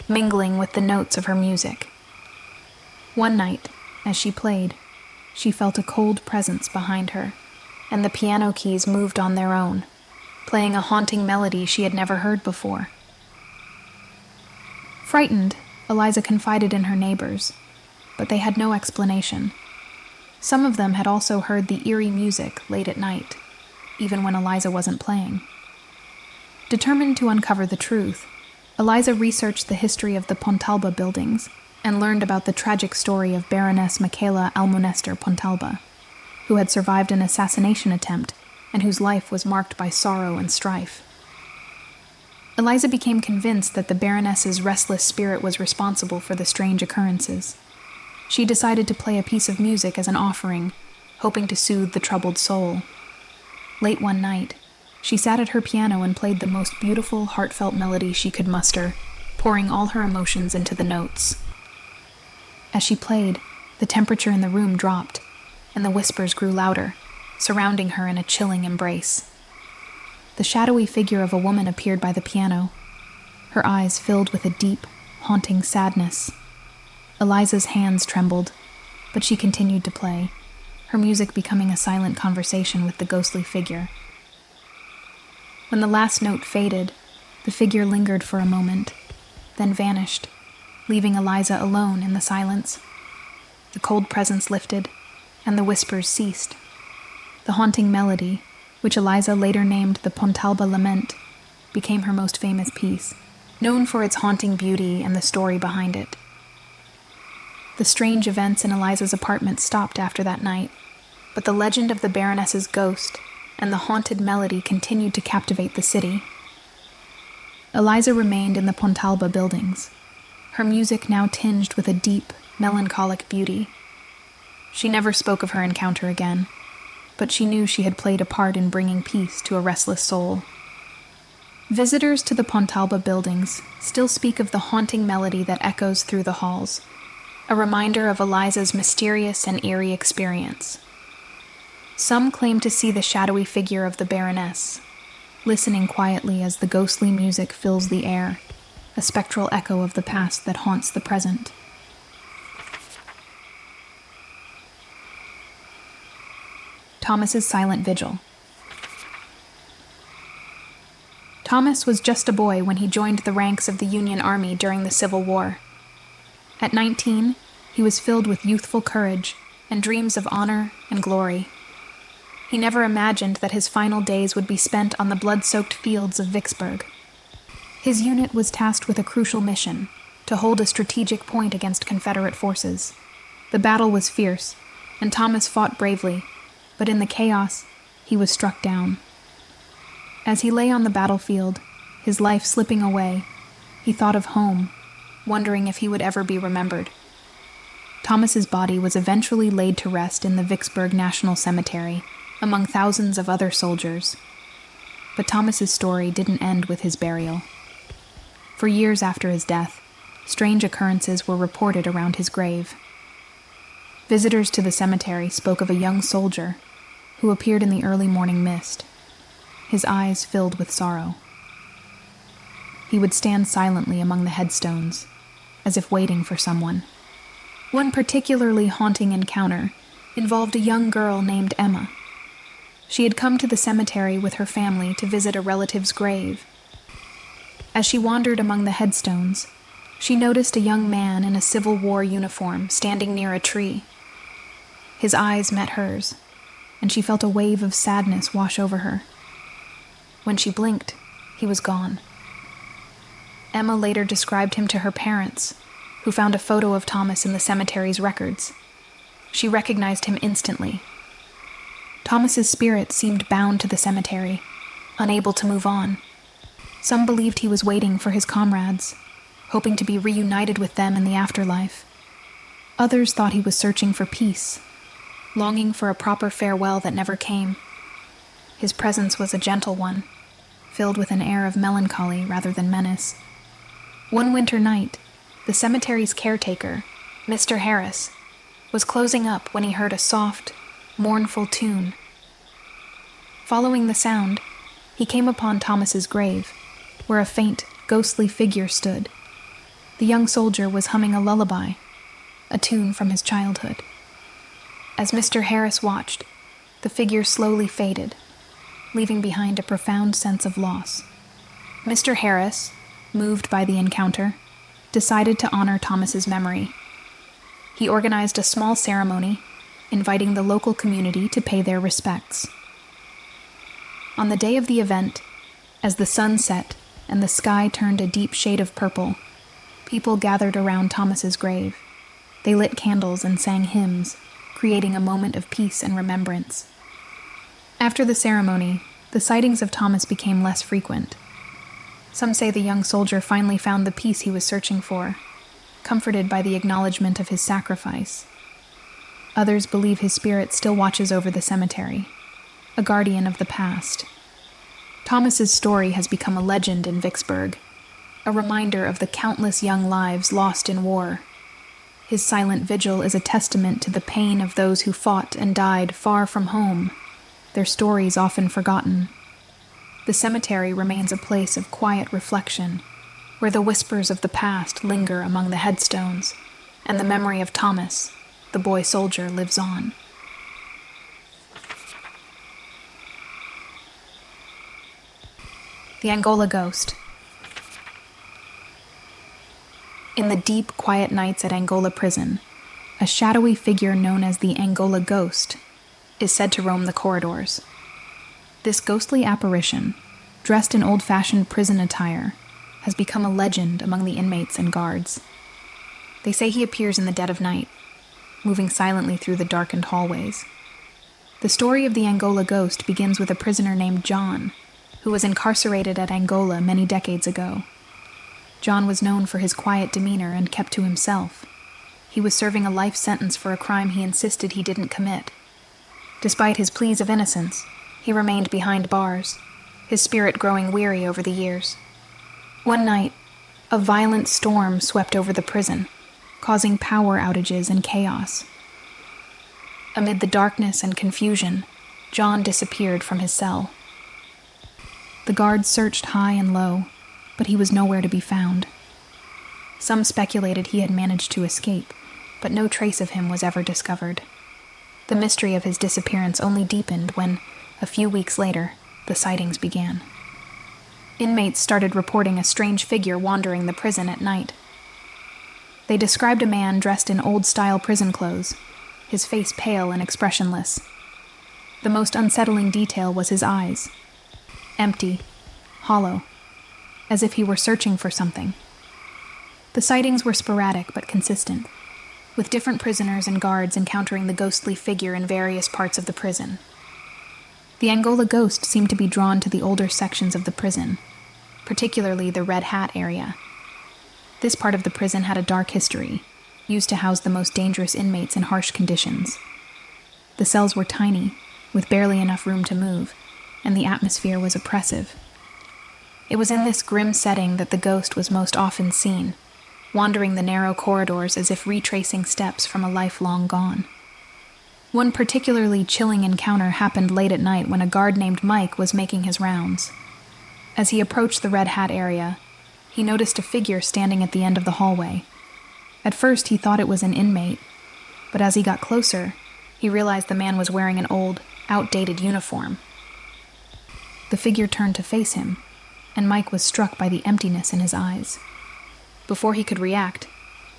mingling with the notes of her music. One night, as she played, she felt a cold presence behind her, and the piano keys moved on their own, playing a haunting melody she had never heard before. Frightened, Eliza confided in her neighbors, but they had no explanation. Some of them had also heard the eerie music late at night, even when Eliza wasn't playing. Determined to uncover the truth, Eliza researched the history of the Pontalba buildings and learned about the tragic story of Baroness Michaela Almonester Pontalba, who had survived an assassination attempt and whose life was marked by sorrow and strife. Eliza became convinced that the Baroness's restless spirit was responsible for the strange occurrences. She decided to play a piece of music as an offering, hoping to soothe the troubled soul. Late one night, she sat at her piano and played the most beautiful, heartfelt melody she could muster, pouring all her emotions into the notes. As she played, the temperature in the room dropped, and the whispers grew louder, surrounding her in a chilling embrace. The shadowy figure of a woman appeared by the piano, her eyes filled with a deep, haunting sadness. Eliza's hands trembled, but she continued to play, her music becoming a silent conversation with the ghostly figure. When the last note faded, the figure lingered for a moment, then vanished, leaving Eliza alone in the silence. The cold presence lifted, and the whispers ceased. The haunting melody, which Eliza later named the Pontalba Lament, became her most famous piece, known for its haunting beauty and the story behind it. The strange events in Eliza's apartment stopped after that night, but the legend of the Baroness's ghost and the haunted melody continued to captivate the city. Eliza remained in the Pontalba buildings, her music now tinged with a deep, melancholic beauty. She never spoke of her encounter again, but she knew she had played a part in bringing peace to a restless soul. Visitors to the Pontalba buildings still speak of the haunting melody that echoes through the halls, a reminder of Eliza's mysterious and eerie experience. Some claim to see the shadowy figure of the Baroness, listening quietly as the ghostly music fills the air, a spectral echo of the past that haunts the present. Thomas's silent vigil. Thomas was just a boy when he joined the ranks of the Union Army during the Civil War. At 19, he was filled with youthful courage and dreams of honor and glory. He never imagined that his final days would be spent on the blood-soaked fields of Vicksburg. His unit was tasked with a crucial mission, to hold a strategic point against Confederate forces. The battle was fierce, and Thomas fought bravely, but in the chaos, he was struck down. As he lay on the battlefield, his life slipping away, he thought of home, wondering if he would ever be remembered. Thomas's body was eventually laid to rest in the Vicksburg National Cemetery, among thousands of other soldiers. But Thomas's story didn't end with his burial. For years after his death, strange occurrences were reported around his grave. Visitors to the cemetery spoke of a young soldier who appeared in the early morning mist, his eyes filled with sorrow. He would stand silently among the headstones, as if waiting for someone. One particularly haunting encounter involved a young girl named Emma. She had come to the cemetery with her family to visit a relative's grave. As she wandered among the headstones, she noticed a young man in a Civil War uniform standing near a tree. His eyes met hers, and she felt a wave of sadness wash over her. When she blinked, he was gone. Emma later described him to her parents, who found a photo of Thomas in the cemetery's records. She recognized him instantly. Thomas's spirit seemed bound to the cemetery, unable to move on. Some believed he was waiting for his comrades, hoping to be reunited with them in the afterlife. Others thought he was searching for peace, longing for a proper farewell that never came. His presence was a gentle one, filled with an air of melancholy rather than menace. One winter night, the cemetery's caretaker, Mr. Harris, was closing up when he heard a soft, mournful tune. Following the sound, he came upon Thomas's grave, where a faint, ghostly figure stood. The young soldier was humming a lullaby, a tune from his childhood. As Mr. Harris watched, the figure slowly faded, leaving behind a profound sense of loss. Mr. Harris, moved by the encounter, decided to honor Thomas's memory. He organized a small ceremony, inviting the local community to pay their respects. On the day of the event, as the sun set and the sky turned a deep shade of purple, people gathered around Thomas's grave. They lit candles and sang hymns, creating a moment of peace and remembrance. After the ceremony, the sightings of Thomas became less frequent. Some say the young soldier finally found the peace he was searching for, comforted by the acknowledgement of his sacrifice. Others believe his spirit still watches over the cemetery, a guardian of the past. Thomas's story has become a legend in Vicksburg, a reminder of the countless young lives lost in war. His silent vigil is a testament to the pain of those who fought and died far from home, their stories often forgotten. The cemetery remains a place of quiet reflection, where the whispers of the past linger among the headstones, and the memory of Thomas, the boy soldier, lives on. The Angola Ghost. In the deep, quiet nights at Angola prison, a shadowy figure known as the Angola Ghost is said to roam the corridors. This ghostly apparition, dressed in old-fashioned prison attire, has become a legend among the inmates and guards. They say he appears in the dead of night, moving silently through the darkened hallways. The story of the Angola Ghost begins with a prisoner named John, who was incarcerated at Angola many decades ago. John was known for his quiet demeanor and kept to himself. He was serving a life sentence for a crime he insisted he didn't commit. Despite his pleas of innocence, he remained behind bars, his spirit growing weary over the years. One night, a violent storm swept over the prison, causing power outages and chaos. Amid the darkness and confusion, John disappeared from his cell. The guards searched high and low, but he was nowhere to be found. Some speculated he had managed to escape, but no trace of him was ever discovered. The mystery of his disappearance only deepened when, a few weeks later, the sightings began. Inmates started reporting a strange figure wandering the prison at night. They described a man dressed in old-style prison clothes, his face pale and expressionless. The most unsettling detail was his eyes, empty, hollow, as if he were searching for something. The sightings were sporadic but consistent, with different prisoners and guards encountering the ghostly figure in various parts of the prison. The Angola Ghost seemed to be drawn to the older sections of the prison, particularly the Red Hat area. This part of the prison had a dark history, used to house the most dangerous inmates in harsh conditions. The cells were tiny, with barely enough room to move, and the atmosphere was oppressive. It was in this grim setting that the ghost was most often seen, wandering the narrow corridors as if retracing steps from a life long gone. One particularly chilling encounter happened late at night when a guard named Mike was making his rounds. As he approached the Red Hat area, he noticed a figure standing at the end of the hallway. At first, he thought it was an inmate, but as he got closer, he realized the man was wearing an old, outdated uniform. The figure turned to face him, and Mike was struck by the emptiness in his eyes. Before he could react,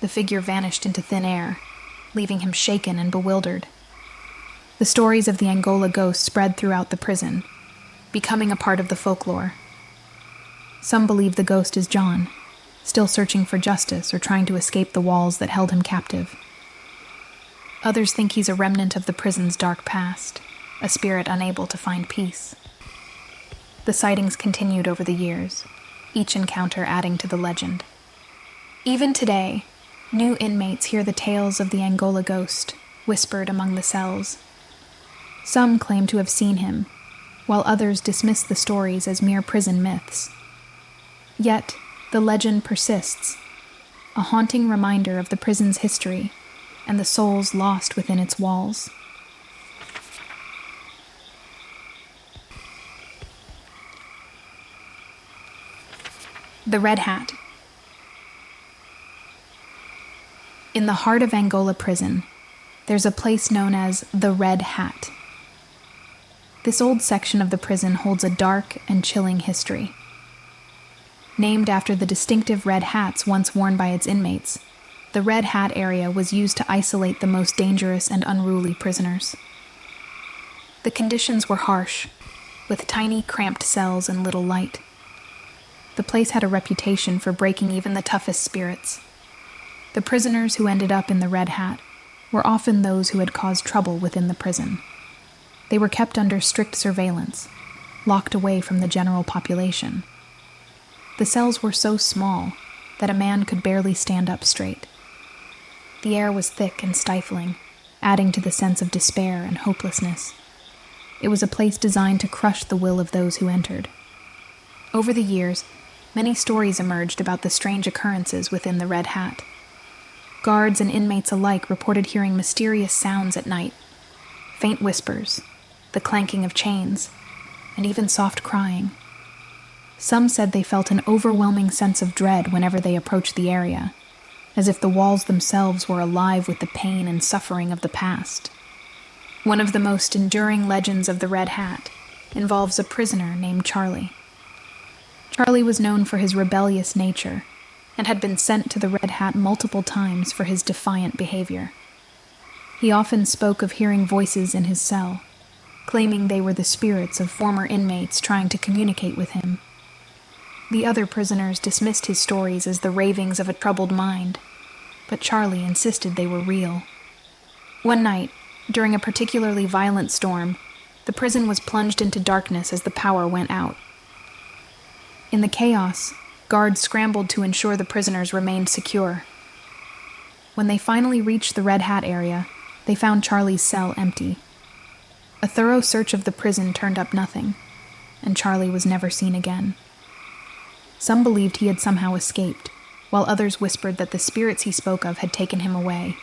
the figure vanished into thin air, leaving him shaken and bewildered. The stories of the Angola Ghost spread throughout the prison, becoming a part of the folklore. Some believe the ghost is John, still searching for justice or trying to escape the walls that held him captive. Others think he's a remnant of the prison's dark past, a spirit unable to find peace. The sightings continued over the years, each encounter adding to the legend. Even today, new inmates hear the tales of the Angola Ghost, whispered among the cells. Some claim to have seen him, while others dismiss the stories as mere prison myths. Yet, the legend persists, a haunting reminder of the prison's history and the souls lost within its walls. The Red Hat. In the heart of Angola prison, there's a place known as the Red Hat. This old section of the prison holds a dark and chilling history. Named after the distinctive red hats once worn by its inmates, the Red Hat area was used to isolate the most dangerous and unruly prisoners. The conditions were harsh, with tiny, cramped cells and little light. The place had a reputation for breaking even the toughest spirits. The prisoners who ended up in the Red Hat were often those who had caused trouble within the prison. They were kept under strict surveillance, locked away from the general population. The cells were so small that a man could barely stand up straight. The air was thick and stifling, adding to the sense of despair and hopelessness. It was a place designed to crush the will of those who entered. Over the years, many stories emerged about the strange occurrences within the Red Hat. Guards and inmates alike reported hearing mysterious sounds at night, faint whispers, the clanking of chains, and even soft crying. Some said they felt an overwhelming sense of dread whenever they approached the area, as if the walls themselves were alive with the pain and suffering of the past. One of the most enduring legends of the Red Hat involves a prisoner named Charlie. Charlie was known for his rebellious nature and had been sent to the Red Hat multiple times for his defiant behavior. He often spoke of hearing voices in his cell, claiming they were the spirits of former inmates trying to communicate with him. The other prisoners dismissed his stories as the ravings of a troubled mind, but Charlie insisted they were real. One night, during a particularly violent storm, the prison was plunged into darkness as the power went out. In the chaos, guards scrambled to ensure the prisoners remained secure. When they finally reached the Red Hat area, they found Charlie's cell empty. A thorough search of the prison turned up nothing, and Charlie was never seen again. Some believed he had somehow escaped, while others whispered that the spirits he spoke of had taken him away.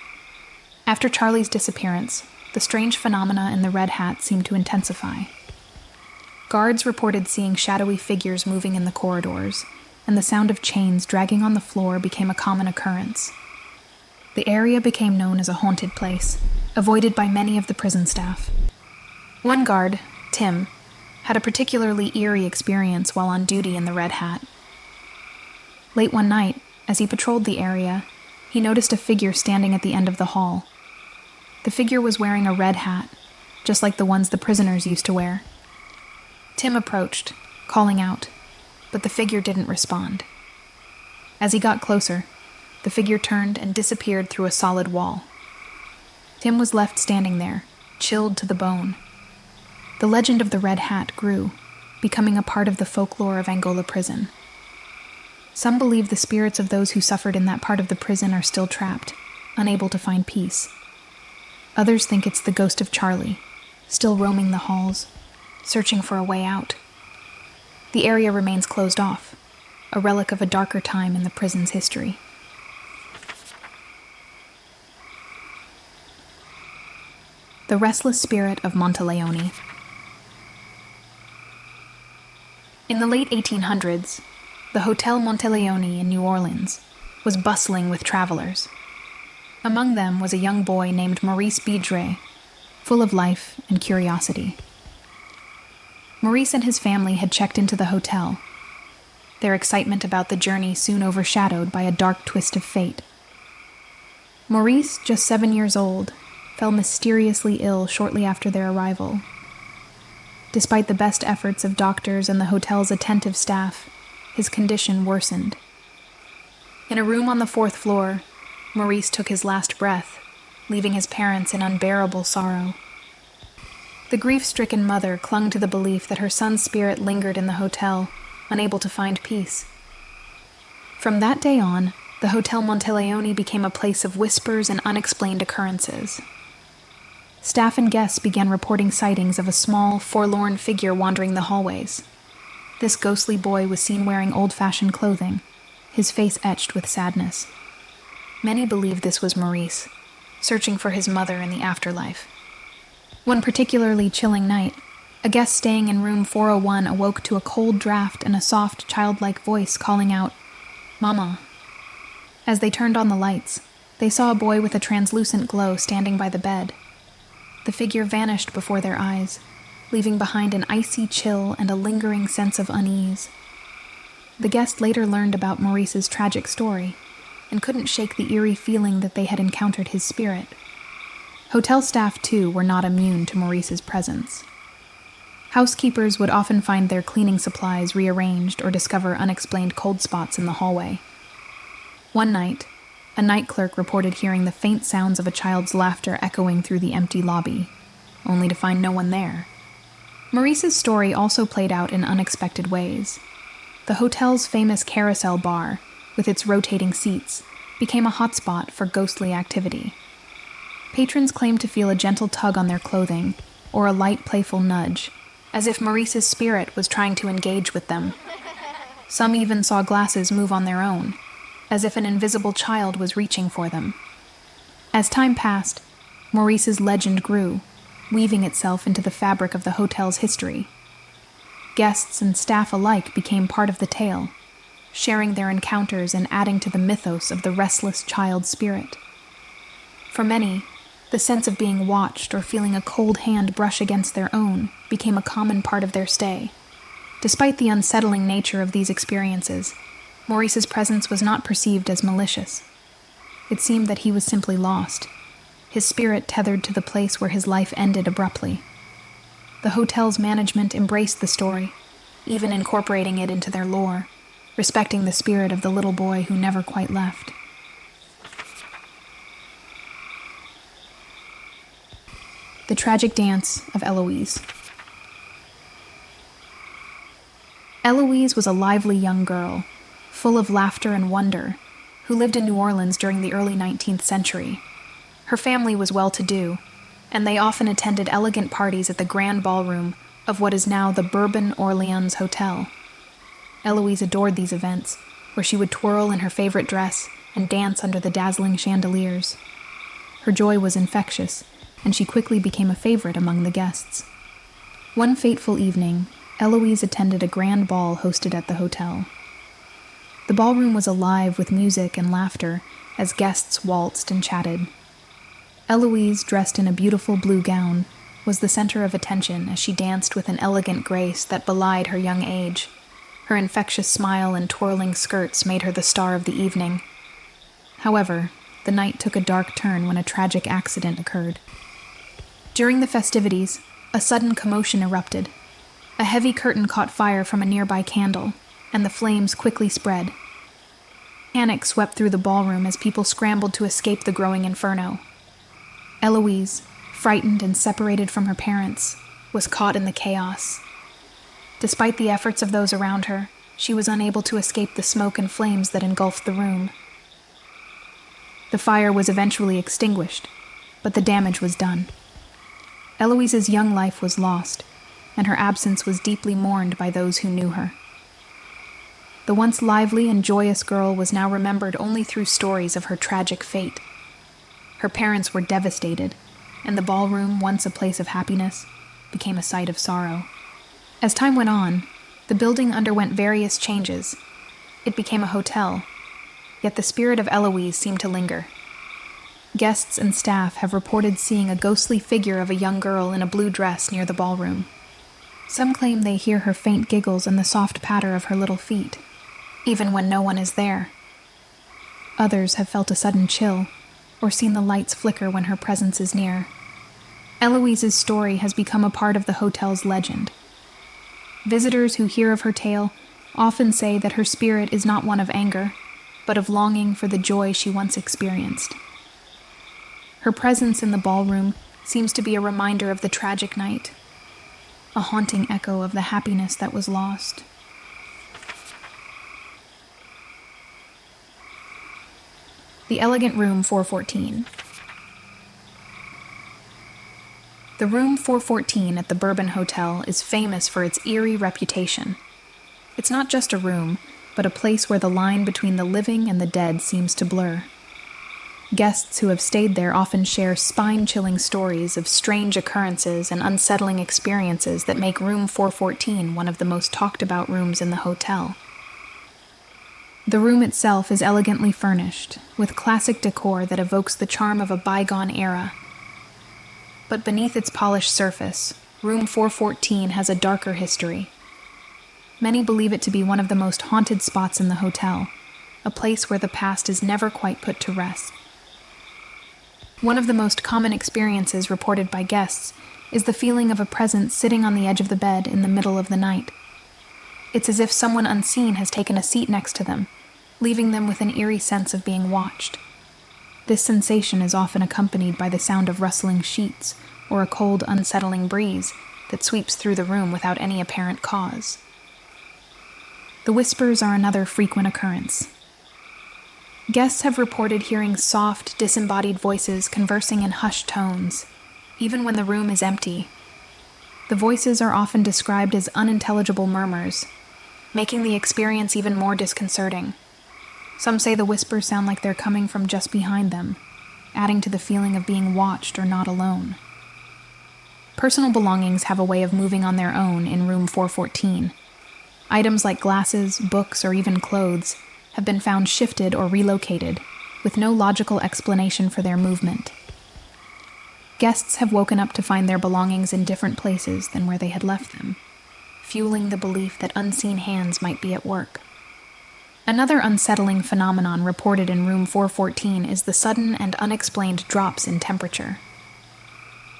After Charlie's disappearance, the strange phenomena in the Red Hat seemed to intensify. Guards reported seeing shadowy figures moving in the corridors, and the sound of chains dragging on the floor became a common occurrence. The area became known as a haunted place, avoided by many of the prison staff. One guard, Tim, had a particularly eerie experience while on duty in the Red Hat. Late one night, as he patrolled the area, he noticed a figure standing at the end of the hall. The figure was wearing a red hat, just like the ones the prisoners used to wear. Tim approached, calling out, but the figure didn't respond. As he got closer, the figure turned and disappeared through a solid wall. Tim was left standing there, chilled to the bone. The legend of the Red Hat grew, becoming a part of the folklore of Angola prison. Some believe the spirits of those who suffered in that part of the prison are still trapped, unable to find peace. Others think it's the ghost of Charlie, still roaming the halls, searching for a way out. The area remains closed off, a relic of a darker time in the prison's history. The Restless Spirit of Monteleone. In the late 1800s, the Hotel Monteleone in New Orleans was bustling with travelers. Among them was a young boy named Maurice Bidre, full of life and curiosity. Maurice and his family had checked into the hotel, their excitement about the journey soon overshadowed by a dark twist of fate. Maurice, just 7 years old, fell mysteriously ill shortly after their arrival. Despite the best efforts of doctors and the hotel's attentive staff, his condition worsened. In a room on the 4th floor, Maurice took his last breath, leaving his parents in unbearable sorrow. The grief-stricken mother clung to the belief that her son's spirit lingered in the hotel, unable to find peace. From that day on, the Hotel Monteleone became a place of whispers and unexplained occurrences. Staff and guests began reporting sightings of a small, forlorn figure wandering the hallways. This ghostly boy was seen wearing old-fashioned clothing, his face etched with sadness. Many believed this was Maurice, searching for his mother in the afterlife. One particularly chilling night, a guest staying in room 401 awoke to a cold draft and a soft, childlike voice calling out, "Mama." As they turned on the lights, they saw a boy with a translucent glow standing by the bed. The figure vanished before their eyes, leaving behind an icy chill and a lingering sense of unease. The guest later learned about Maurice's tragic story, and couldn't shake the eerie feeling that they had encountered his spirit. Hotel staff, too, were not immune to Maurice's presence. Housekeepers would often find their cleaning supplies rearranged or discover unexplained cold spots in the hallway. One night, a night clerk reported hearing the faint sounds of a child's laughter echoing through the empty lobby, only to find no one there. Maurice's story also played out in unexpected ways. The hotel's famous carousel bar, with its rotating seats, became a hotspot for ghostly activity. Patrons claimed to feel a gentle tug on their clothing, or a light, playful nudge, as if Maurice's spirit was trying to engage with them. Some even saw glasses move on their own, as if an invisible child was reaching for them. As time passed, Maurice's legend grew, weaving itself into the fabric of the hotel's history. Guests and staff alike became part of the tale, sharing their encounters and adding to the mythos of the restless child spirit. For many, the sense of being watched or feeling a cold hand brush against their own became a common part of their stay, Despite the unsettling nature of these experiences, Maurice's presence was not perceived as malicious. It seemed that he was simply lost, his spirit tethered to the place where his life ended abruptly. The hotel's management embraced the story, even incorporating it into their lore, respecting the spirit of the little boy who never quite left. The Tragic Dance of Eloise. Eloise was a lively young girl, full of laughter and wonder, who lived in New Orleans during the early 19th century. Her family was well-to-do, and they often attended elegant parties at the grand ballroom of what is now the Bourbon Orleans Hotel. Eloise adored these events, where she would twirl in her favorite dress and dance under the dazzling chandeliers. Her joy was infectious, and she quickly became a favorite among the guests. One fateful evening, Eloise attended a grand ball hosted at the hotel. The ballroom was alive with music and laughter as guests waltzed and chatted. Eloise, dressed in a beautiful blue gown, was the center of attention as she danced with an elegant grace that belied her young age. Her infectious smile and twirling skirts made her the star of the evening. However, the night took a dark turn when a tragic accident occurred. During the festivities, a sudden commotion erupted. A heavy curtain caught fire from a nearby candle, and the flames quickly spread. Panic swept through the ballroom as people scrambled to escape the growing inferno. Eloise, frightened and separated from her parents, was caught in the chaos. Despite the efforts of those around her, she was unable to escape the smoke and flames that engulfed the room. The fire was eventually extinguished, but the damage was done. Eloise's young life was lost, and her absence was deeply mourned by those who knew her. The once lively and joyous girl was now remembered only through stories of her tragic fate. Her parents were devastated, and the ballroom, once a place of happiness, became a site of sorrow. As time went on, the building underwent various changes. It became a hotel, yet the spirit of Eloise seemed to linger. Guests and staff have reported seeing a ghostly figure of a young girl in a blue dress near the ballroom. Some claim they hear her faint giggles and the soft patter of her little feet, even when no one is there. Others have felt a sudden chill, or seen the lights flicker when her presence is near. Eloise's story has become a part of the hotel's legend. Visitors who hear of her tale often say that her spirit is not one of anger, but of longing for the joy she once experienced. Her presence in the ballroom seems to be a reminder of the tragic night, a haunting echo of the happiness that was lost. The Elegant Room 414. The Room 414 at the Bourbon Hotel is famous for its eerie reputation. It's not just a room, but a place where the line between the living and the dead seems to blur. Guests who have stayed there often share spine-chilling stories of strange occurrences and unsettling experiences that make Room 414 one of the most talked-about rooms in the hotel. The room itself is elegantly furnished, with classic decor that evokes the charm of a bygone era. But beneath its polished surface, Room 414 has a darker history. Many believe it to be one of the most haunted spots in the hotel, a place where the past is never quite put to rest. One of the most common experiences reported by guests is the feeling of a presence sitting on the edge of the bed in the middle of the night. It's as if someone unseen has taken a seat next to them, leaving them with an eerie sense of being watched. This sensation is often accompanied by the sound of rustling sheets or a cold, unsettling breeze that sweeps through the room without any apparent cause. The whispers are another frequent occurrence. Guests have reported hearing soft, disembodied voices conversing in hushed tones, even when the room is empty. The voices are often described as unintelligible murmurs, making the experience even more disconcerting. Some say the whispers sound like they're coming from just behind them, adding to the feeling of being watched or not alone. Personal belongings have a way of moving on their own in Room 414. Items like glasses, books, or even clothes have been found shifted or relocated, with no logical explanation for their movement. Guests have woken up to find their belongings in different places than where they had left them. fueling the belief that unseen hands might be at work. Another unsettling phenomenon reported in room 414 is the sudden and unexplained drops in temperature.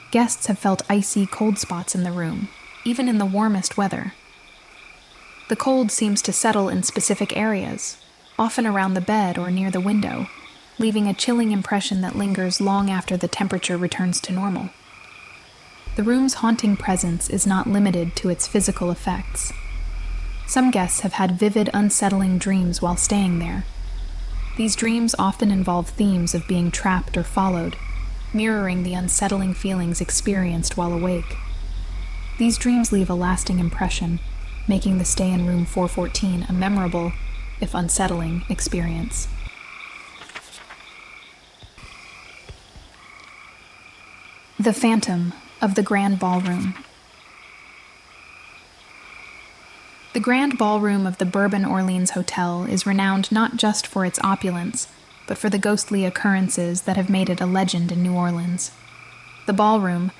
Guests have felt icy cold spots in the room, even in the warmest weather. The cold seems to settle in specific areas, often around the bed or near the window, leaving a chilling impression that lingers long after the temperature returns to normal. The room's haunting presence is not limited to its physical effects. Some guests have had vivid, unsettling dreams while staying there. These dreams often involve themes of being trapped or followed, mirroring the unsettling feelings experienced while awake. These dreams leave a lasting impression, making the stay in room 414 a memorable, if unsettling, experience. The Phantom of the Grand Ballroom. The Grand Ballroom of the Bourbon Orleans Hotel is renowned not just for its opulence, but for the ghostly occurrences that have made it a legend in New Orleans. The ballroom,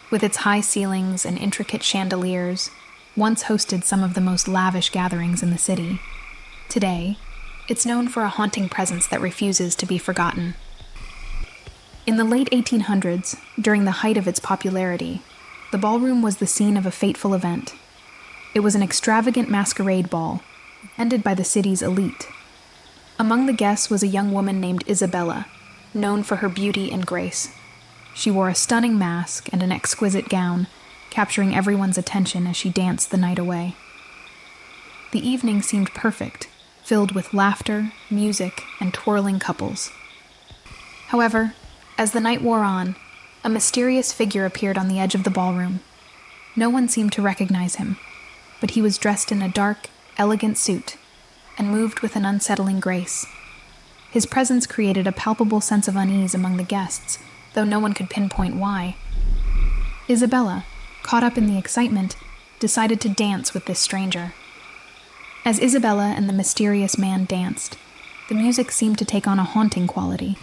with its high ceilings and intricate chandeliers, once hosted some of the most lavish gatherings in the city. Today, it's known for a haunting presence that refuses to be forgotten. In the late 1800s, during the height of its popularity, the ballroom was the scene of a fateful event. It was an extravagant masquerade ball, attended by the city's elite. Among the guests was a young woman named Isabella, known for her beauty and grace. She wore a stunning mask and an exquisite gown, capturing everyone's attention as she danced the night away. The evening seemed perfect, filled with laughter, music, and twirling couples. However, as the night wore on, a mysterious figure appeared on the edge of the ballroom. No one seemed to recognize him, but he was dressed in a dark, elegant suit and moved with an unsettling grace. His presence created a palpable sense of unease among the guests, though no one could pinpoint why. Isabella, caught up in the excitement, decided to dance with this stranger. As Isabella and the mysterious man danced, the music seemed to take on a haunting quality.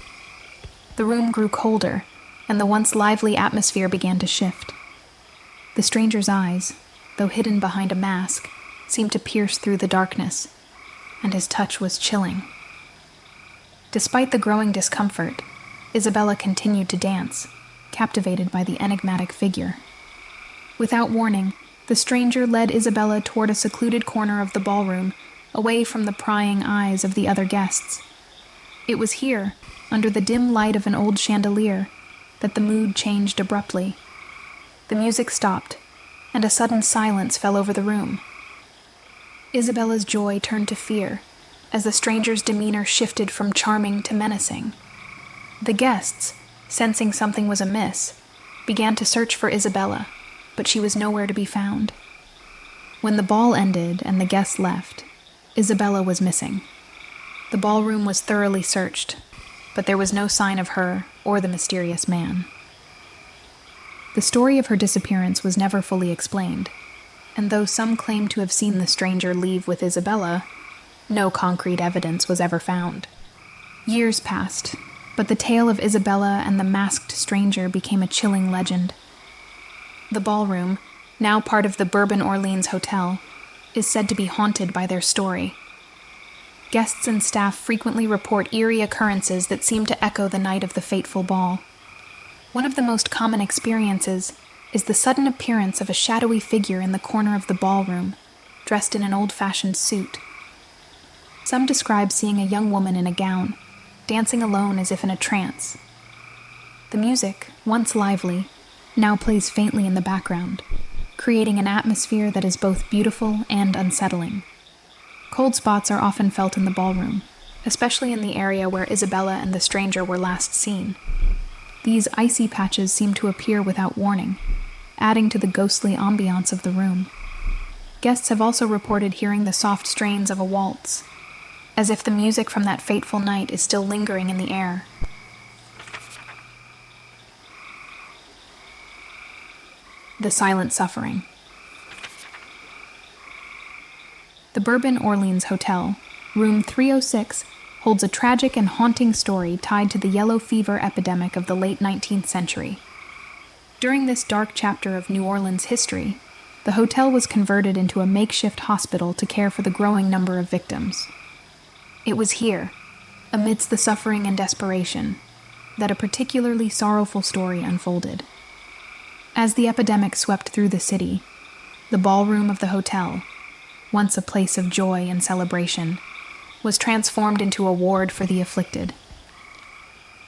The room grew colder, and the once lively atmosphere began to shift. The stranger's eyes, though hidden behind a mask, seemed to pierce through the darkness, and his touch was chilling. Despite the growing discomfort, Isabella continued to dance, captivated by the enigmatic figure. Without warning, the stranger led Isabella toward a secluded corner of the ballroom, away from the prying eyes of the other guests. It was here, under the dim light of an old chandelier, that the mood changed abruptly. The music stopped, and a sudden silence fell over the room. Isabella's joy turned to fear, as the stranger's demeanor shifted from charming to menacing. The guests, sensing something was amiss, began to search for Isabella, but she was nowhere to be found. When the ball ended and the guests left, Isabella was missing. The ballroom was thoroughly searched, but there was no sign of her or the mysterious man. The story of her disappearance was never fully explained, and though some claim to have seen the stranger leave with Isabella, no concrete evidence was ever found. Years passed, but the tale of Isabella and the masked stranger became a chilling legend. The ballroom, now part of the Bourbon Orleans Hotel, is said to be haunted by their story. Guests and staff frequently report eerie occurrences that seem to echo the night of the fateful ball. One of the most common experiences is the sudden appearance of a shadowy figure in the corner of the ballroom, dressed in an old-fashioned suit. Some describe seeing a young woman in a gown, dancing alone as if in a trance. The music, once lively, now plays faintly in the background, creating an atmosphere that is both beautiful and unsettling. Cold spots are often felt in the ballroom, especially in the area where Isabella and the stranger were last seen. These icy patches seem to appear without warning, adding to the ghostly ambiance of the room. Guests have also reported hearing the soft strains of a waltz, as if the music from that fateful night is still lingering in the air. The Silent Suffering. The Bourbon Orleans Hotel, room 306, holds a tragic and haunting story tied to the yellow fever epidemic of the late 19th century. During this dark chapter of New Orleans history, the hotel was converted into a makeshift hospital to care for the growing number of victims. It was here, amidst the suffering and desperation, that a particularly sorrowful story unfolded. As the epidemic swept through the city, the ballroom of the hotel, once a place of joy and celebration, was transformed into a ward for the afflicted.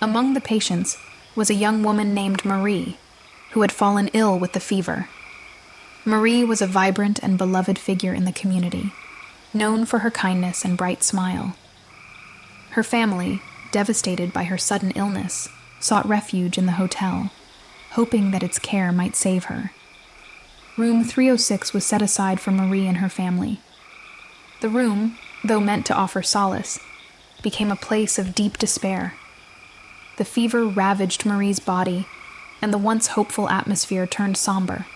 Among the patients was a young woman named Marie, who had fallen ill with the fever. Marie was a vibrant and beloved figure in the community, known for her kindness and bright smile. Her family, devastated by her sudden illness, sought refuge in the hotel, hoping that its care might save her. Room 306 was set aside for Marie and her family. The room, though meant to offer solace, became a place of deep despair. The fever ravaged Marie's body, and the once hopeful atmosphere turned somber.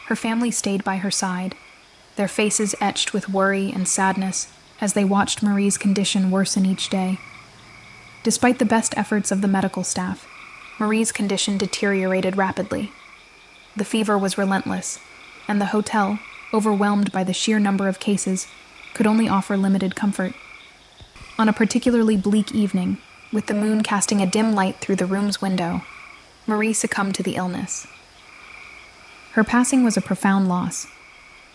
Her family stayed by her side, their faces etched with worry and sadness as they watched Marie's condition worsen each day. Despite the best efforts of the medical staff, Marie's condition deteriorated rapidly. The fever was relentless, and the hotel, overwhelmed by the sheer number of cases, could only offer limited comfort. On a particularly bleak evening, with the moon casting a dim light through the room's window, Marie succumbed to the illness. Her passing was a profound loss,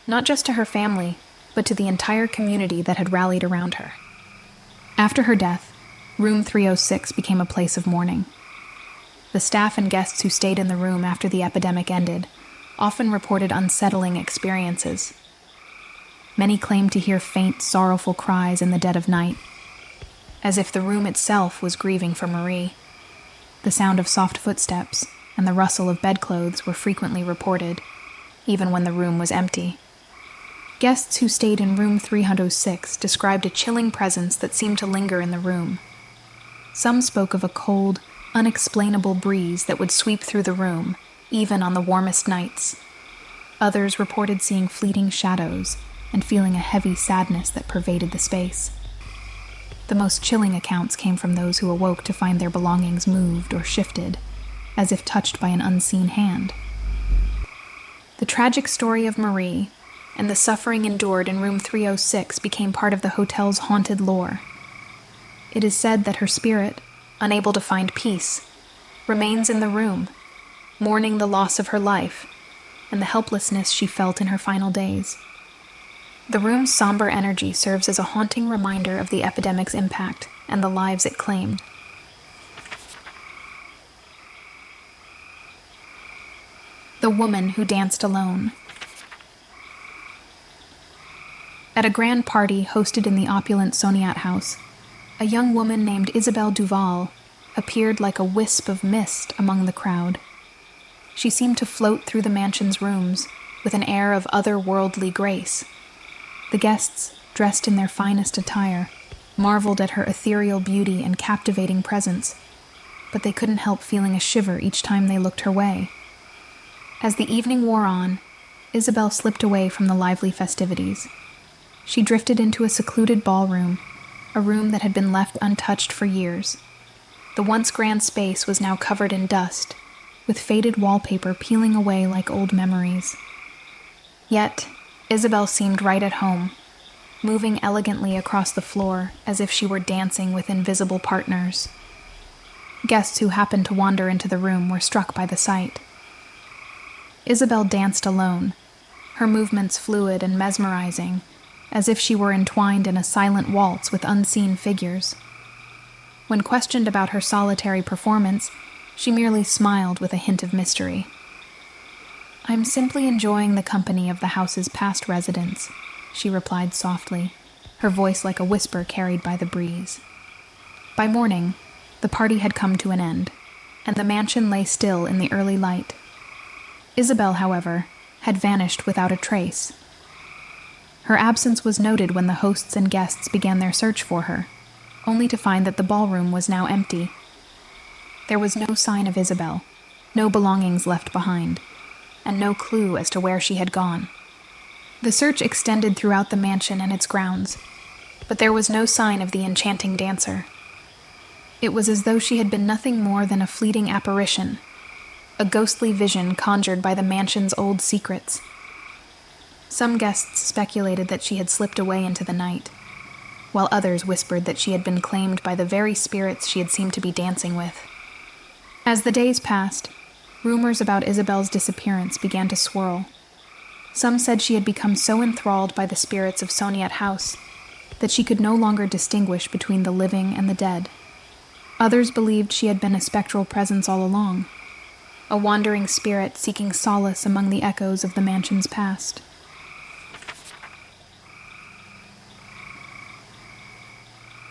not just to her family, but to the entire community that had rallied around her. After her death, Room 306 became a place of mourning. The staff and guests who stayed in the room after the epidemic ended often reported unsettling experiences. Many claimed to hear faint, sorrowful cries in the dead of night, as if the room itself was grieving for Marie. The sound of soft footsteps and the rustle of bedclothes were frequently reported, even when the room was empty. Guests who stayed in room 306 described a chilling presence that seemed to linger in the room. Some spoke of a cold, unexplainable breeze that would sweep through the room, even on the warmest nights. Others reported seeing fleeting shadows and feeling a heavy sadness that pervaded the space. The most chilling accounts came from those who awoke to find their belongings moved or shifted, as if touched by an unseen hand. The tragic story of Marie and the suffering endured in room 306 became part of the hotel's haunted lore. It is said that her spirit, unable to find peace, remains in the room, mourning the loss of her life and the helplessness she felt in her final days. The room's somber energy serves as a haunting reminder of the epidemic's impact and the lives it claimed. The woman who danced alone. At a grand party hosted in the opulent Soniat house, a young woman named Isabelle Duval appeared like a wisp of mist among the crowd. She seemed to float through the mansion's rooms with an air of otherworldly grace. The guests, dressed in their finest attire, marveled at her ethereal beauty and captivating presence, but they couldn't help feeling a shiver each time they looked her way. As the evening wore on, Isabelle slipped away from the lively festivities. She drifted into a secluded ballroom, a room that had been left untouched for years. The once grand space was now covered in dust, with faded wallpaper peeling away like old memories. Yet, Isabelle seemed right at home, moving elegantly across the floor as if she were dancing with invisible partners. Guests who happened to wander into the room were struck by the sight. Isabelle danced alone, her movements fluid and mesmerizing, as if she were entwined in a silent waltz with unseen figures. When questioned about her solitary performance, she merely smiled with a hint of mystery. "I'm simply enjoying the company of the house's past residents," she replied softly, her voice like a whisper carried by the breeze. By morning, the party had come to an end, and the mansion lay still in the early light. Isabelle, however, had vanished without a trace. Her absence was noted when the hosts and guests began their search for her, only to find that the ballroom was now empty. There was no sign of Isabelle, no belongings left behind, and no clue as to where she had gone. The search extended throughout the mansion and its grounds, but there was no sign of the enchanting dancer. It was as though she had been nothing more than a fleeting apparition, a ghostly vision conjured by the mansion's old secrets, Some guests speculated that she had slipped away into the night, while others whispered that she had been claimed by the very spirits she had seemed to be dancing with. As the days passed, rumors about Isabel's disappearance began to swirl. Some said she had become so enthralled by the spirits of Soniat House that she could no longer distinguish between the living and the dead. Others believed she had been a spectral presence all along, a wandering spirit seeking solace among the echoes of the mansion's past.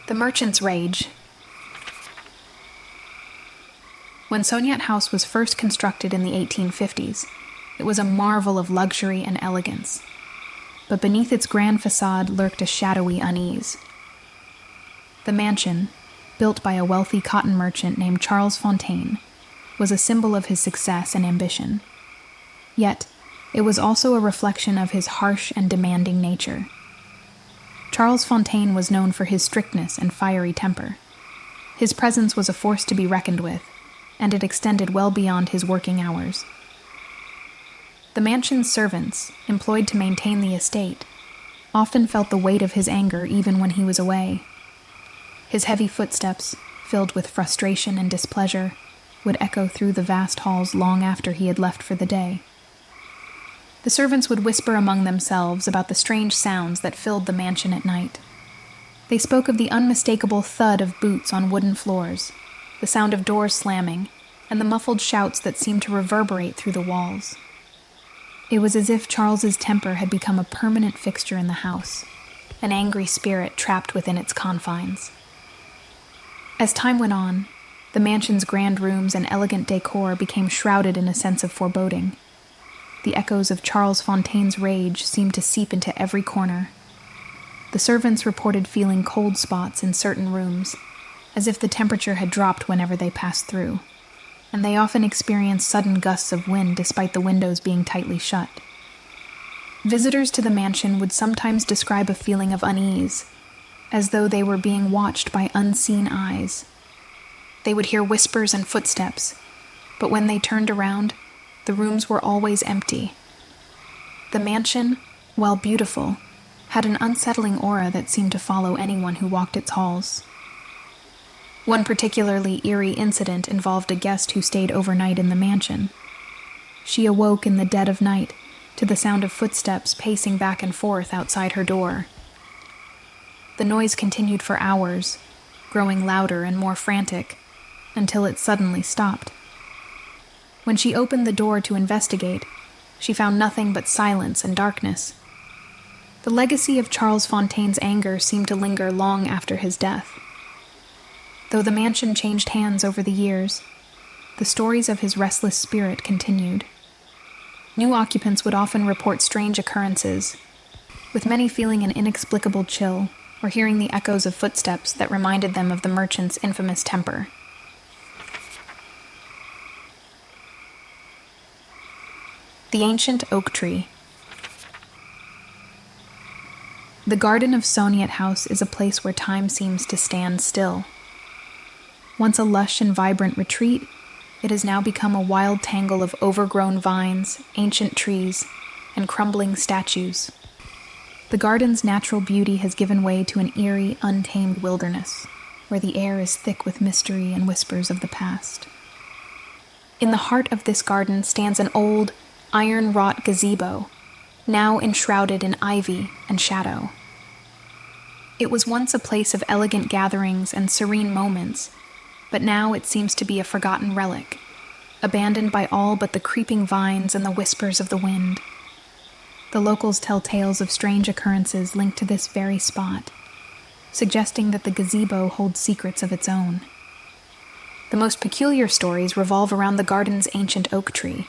The Merchant's Rage. When Soniat House was first constructed in the 1850s, it was a marvel of luxury and elegance. But beneath its grand facade lurked a shadowy unease. The mansion, built by a wealthy cotton merchant named Charles Fontaine, was a symbol of his success and ambition. Yet, it was also a reflection of his harsh and demanding nature. Charles Fontaine was known for his strictness and fiery temper. His presence was a force to be reckoned with, and it extended well beyond his working hours. The mansion's servants, employed to maintain the estate, often felt the weight of his anger even when he was away. His heavy footsteps, filled with frustration and displeasure, would echo through the vast halls long after he had left for the day. The servants would whisper among themselves about the strange sounds that filled the mansion at night. They spoke of the unmistakable thud of boots on wooden floors, the sound of doors slamming, and the muffled shouts that seemed to reverberate through the walls. It was as if Charles's temper had become a permanent fixture in the house, an angry spirit trapped within its confines. As time went on, the mansion's grand rooms and elegant decor became shrouded in a sense of foreboding. The echoes of Charles Fontaine's rage seemed to seep into every corner. The servants reported feeling cold spots in certain rooms, as if the temperature had dropped whenever they passed through, and they often experienced sudden gusts of wind despite the windows being tightly shut. Visitors to the mansion would sometimes describe a feeling of unease, as though they were being watched by unseen eyes. They would hear whispers and footsteps, but when they turned around, the rooms were always empty. The mansion, while beautiful, had an unsettling aura that seemed to follow anyone who walked its halls. One particularly eerie incident involved a guest who stayed overnight in the mansion. She awoke in the dead of night to the sound of footsteps pacing back and forth outside her door. The noise continued for hours, growing louder and more frantic, until it suddenly stopped. When she opened the door to investigate, she found nothing but silence and darkness. The legacy of Charles Fontaine's anger seemed to linger long after his death. Though the mansion changed hands over the years, the stories of his restless spirit continued. New occupants would often report strange occurrences, with many feeling an inexplicable chill or hearing the echoes of footsteps that reminded them of the merchant's infamous temper. The Ancient Oak Tree. The garden of Soniat House is a place where time seems to stand still. Once a lush and vibrant retreat, it has now become a wild tangle of overgrown vines, ancient trees, and crumbling statues. The garden's natural beauty has given way to an eerie, untamed wilderness, where the air is thick with mystery and whispers of the past. In the heart of this garden stands an old, iron-wrought gazebo, now enshrouded in ivy and shadow. It was once a place of elegant gatherings and serene moments, but now it seems to be a forgotten relic, abandoned by all but the creeping vines and the whispers of the wind. The locals tell tales of strange occurrences linked to this very spot, suggesting that the gazebo holds secrets of its own. The most peculiar stories revolve around the garden's ancient oak tree,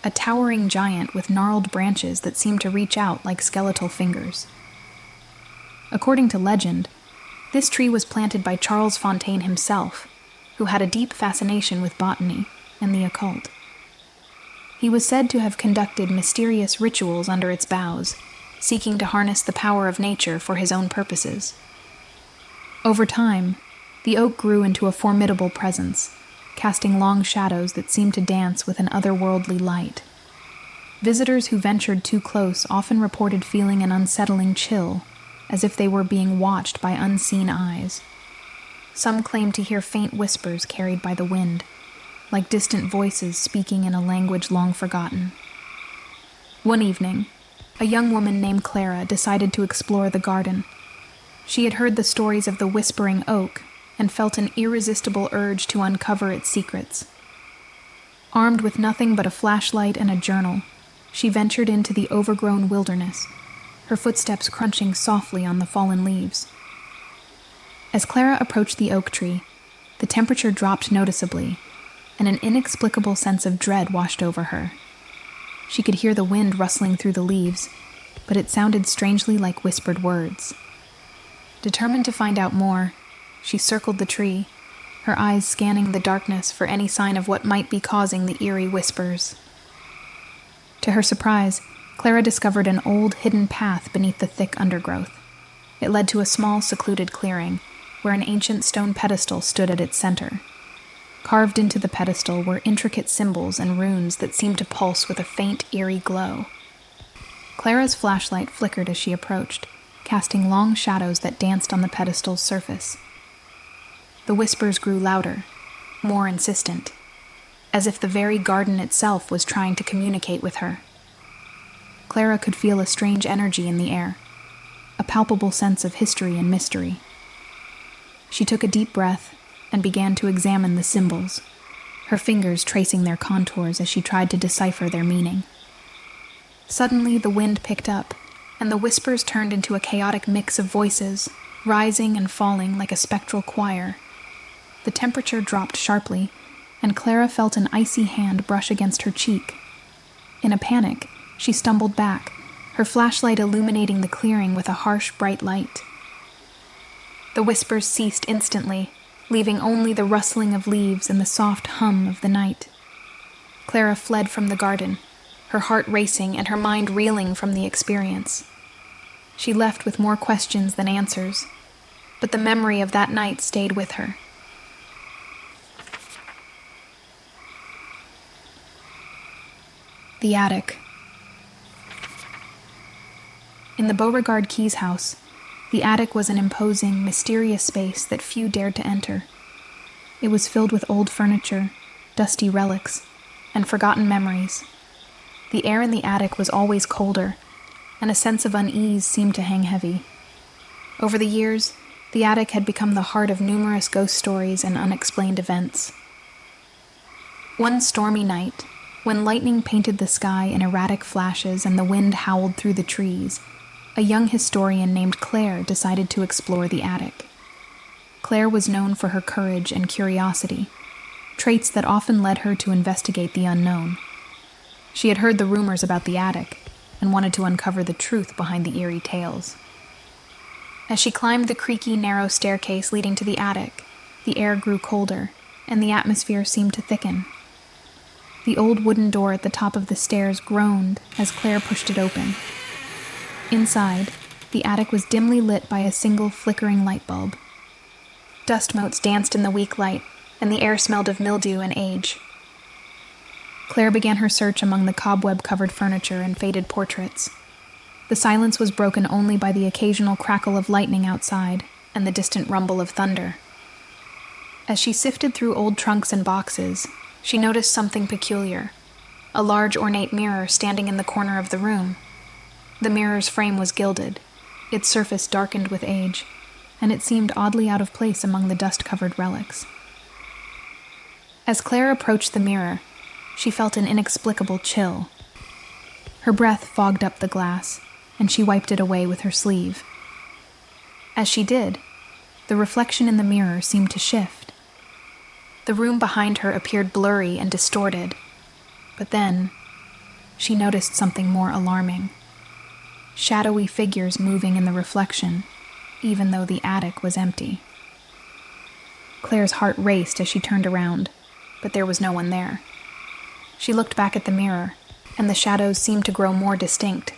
a towering giant with gnarled branches that seem to reach out like skeletal fingers. According to legend, this tree was planted by Charles Fontaine himself, who had a deep fascination with botany and the occult. He was said to have conducted mysterious rituals under its boughs, seeking to harness the power of nature for his own purposes. Over time, the oak grew into a formidable presence, casting long shadows that seemed to dance with an otherworldly light. Visitors who ventured too close often reported feeling an unsettling chill, as if they were being watched by unseen eyes. Some claimed to hear faint whispers carried by the wind, like distant voices speaking in a language long forgotten. One evening, a young woman named Clara decided to explore the garden. She had heard the stories of the Whispering Oak and felt an irresistible urge to uncover its secrets. Armed with nothing but a flashlight and a journal, she ventured into the overgrown wilderness, her footsteps crunching softly on the fallen leaves. As Clara approached the oak tree, the temperature dropped noticeably, and an inexplicable sense of dread washed over her. She could hear the wind rustling through the leaves, but it sounded strangely like whispered words. Determined to find out more, she circled the tree, her eyes scanning the darkness for any sign of what might be causing the eerie whispers. To her surprise, Clara discovered an old, hidden path beneath the thick undergrowth. It led to a small, secluded clearing, where an ancient stone pedestal stood at its center. Carved into the pedestal were intricate symbols and runes that seemed to pulse with a faint, eerie glow. Clara's flashlight flickered as she approached, casting long shadows that danced on the pedestal's surface. The whispers grew louder, more insistent, as if the very garden itself was trying to communicate with her. Clara could feel a strange energy in the air, a palpable sense of history and mystery. She took a deep breath and began to examine the symbols, her fingers tracing their contours as she tried to decipher their meaning. Suddenly, the wind picked up, and the whispers turned into a chaotic mix of voices, rising and falling like a spectral choir. The temperature dropped sharply, and Clara felt an icy hand brush against her cheek. In a panic, she stumbled back, her flashlight illuminating the clearing with a harsh, bright light. The whispers ceased instantly, leaving only the rustling of leaves and the soft hum of the night. Clara fled from the garden, her heart racing and her mind reeling from the experience. She left with more questions than answers, but the memory of that night stayed with her. The attic. In the Beauregard Keyes house, the attic was an imposing, mysterious space that few dared to enter. It was filled with old furniture, dusty relics, and forgotten memories. The air in the attic was always colder, and a sense of unease seemed to hang heavy. Over the years, the attic had become the heart of numerous ghost stories and unexplained events. One stormy night, when lightning painted the sky in erratic flashes and the wind howled through the trees, a young historian named Claire decided to explore the attic. Claire was known for her courage and curiosity, traits that often led her to investigate the unknown. She had heard the rumors about the attic and wanted to uncover the truth behind the eerie tales. As she climbed the creaky, narrow staircase leading to the attic, the air grew colder, and the atmosphere seemed to thicken. The old wooden door at the top of the stairs groaned as Claire pushed it open. Inside, the attic was dimly lit by a single flickering light bulb. Dust motes danced in the weak light, and the air smelled of mildew and age. Claire began her search among the cobweb-covered furniture and faded portraits. The silence was broken only by the occasional crackle of lightning outside and the distant rumble of thunder. As she sifted through old trunks and boxes, she noticed something peculiar, a large ornate mirror standing in the corner of the room. The mirror's frame was gilded, its surface darkened with age, and it seemed oddly out of place among the dust-covered relics. As Claire approached the mirror, she felt an inexplicable chill. Her breath fogged up the glass, and she wiped it away with her sleeve. As she did, the reflection in the mirror seemed to shift. The room behind her appeared blurry and distorted, but then she noticed something more alarming. Shadowy figures moving in the reflection, even though the attic was empty. Claire's heart raced as she turned around, but there was no one there. She looked back at the mirror, and the shadows seemed to grow more distinct.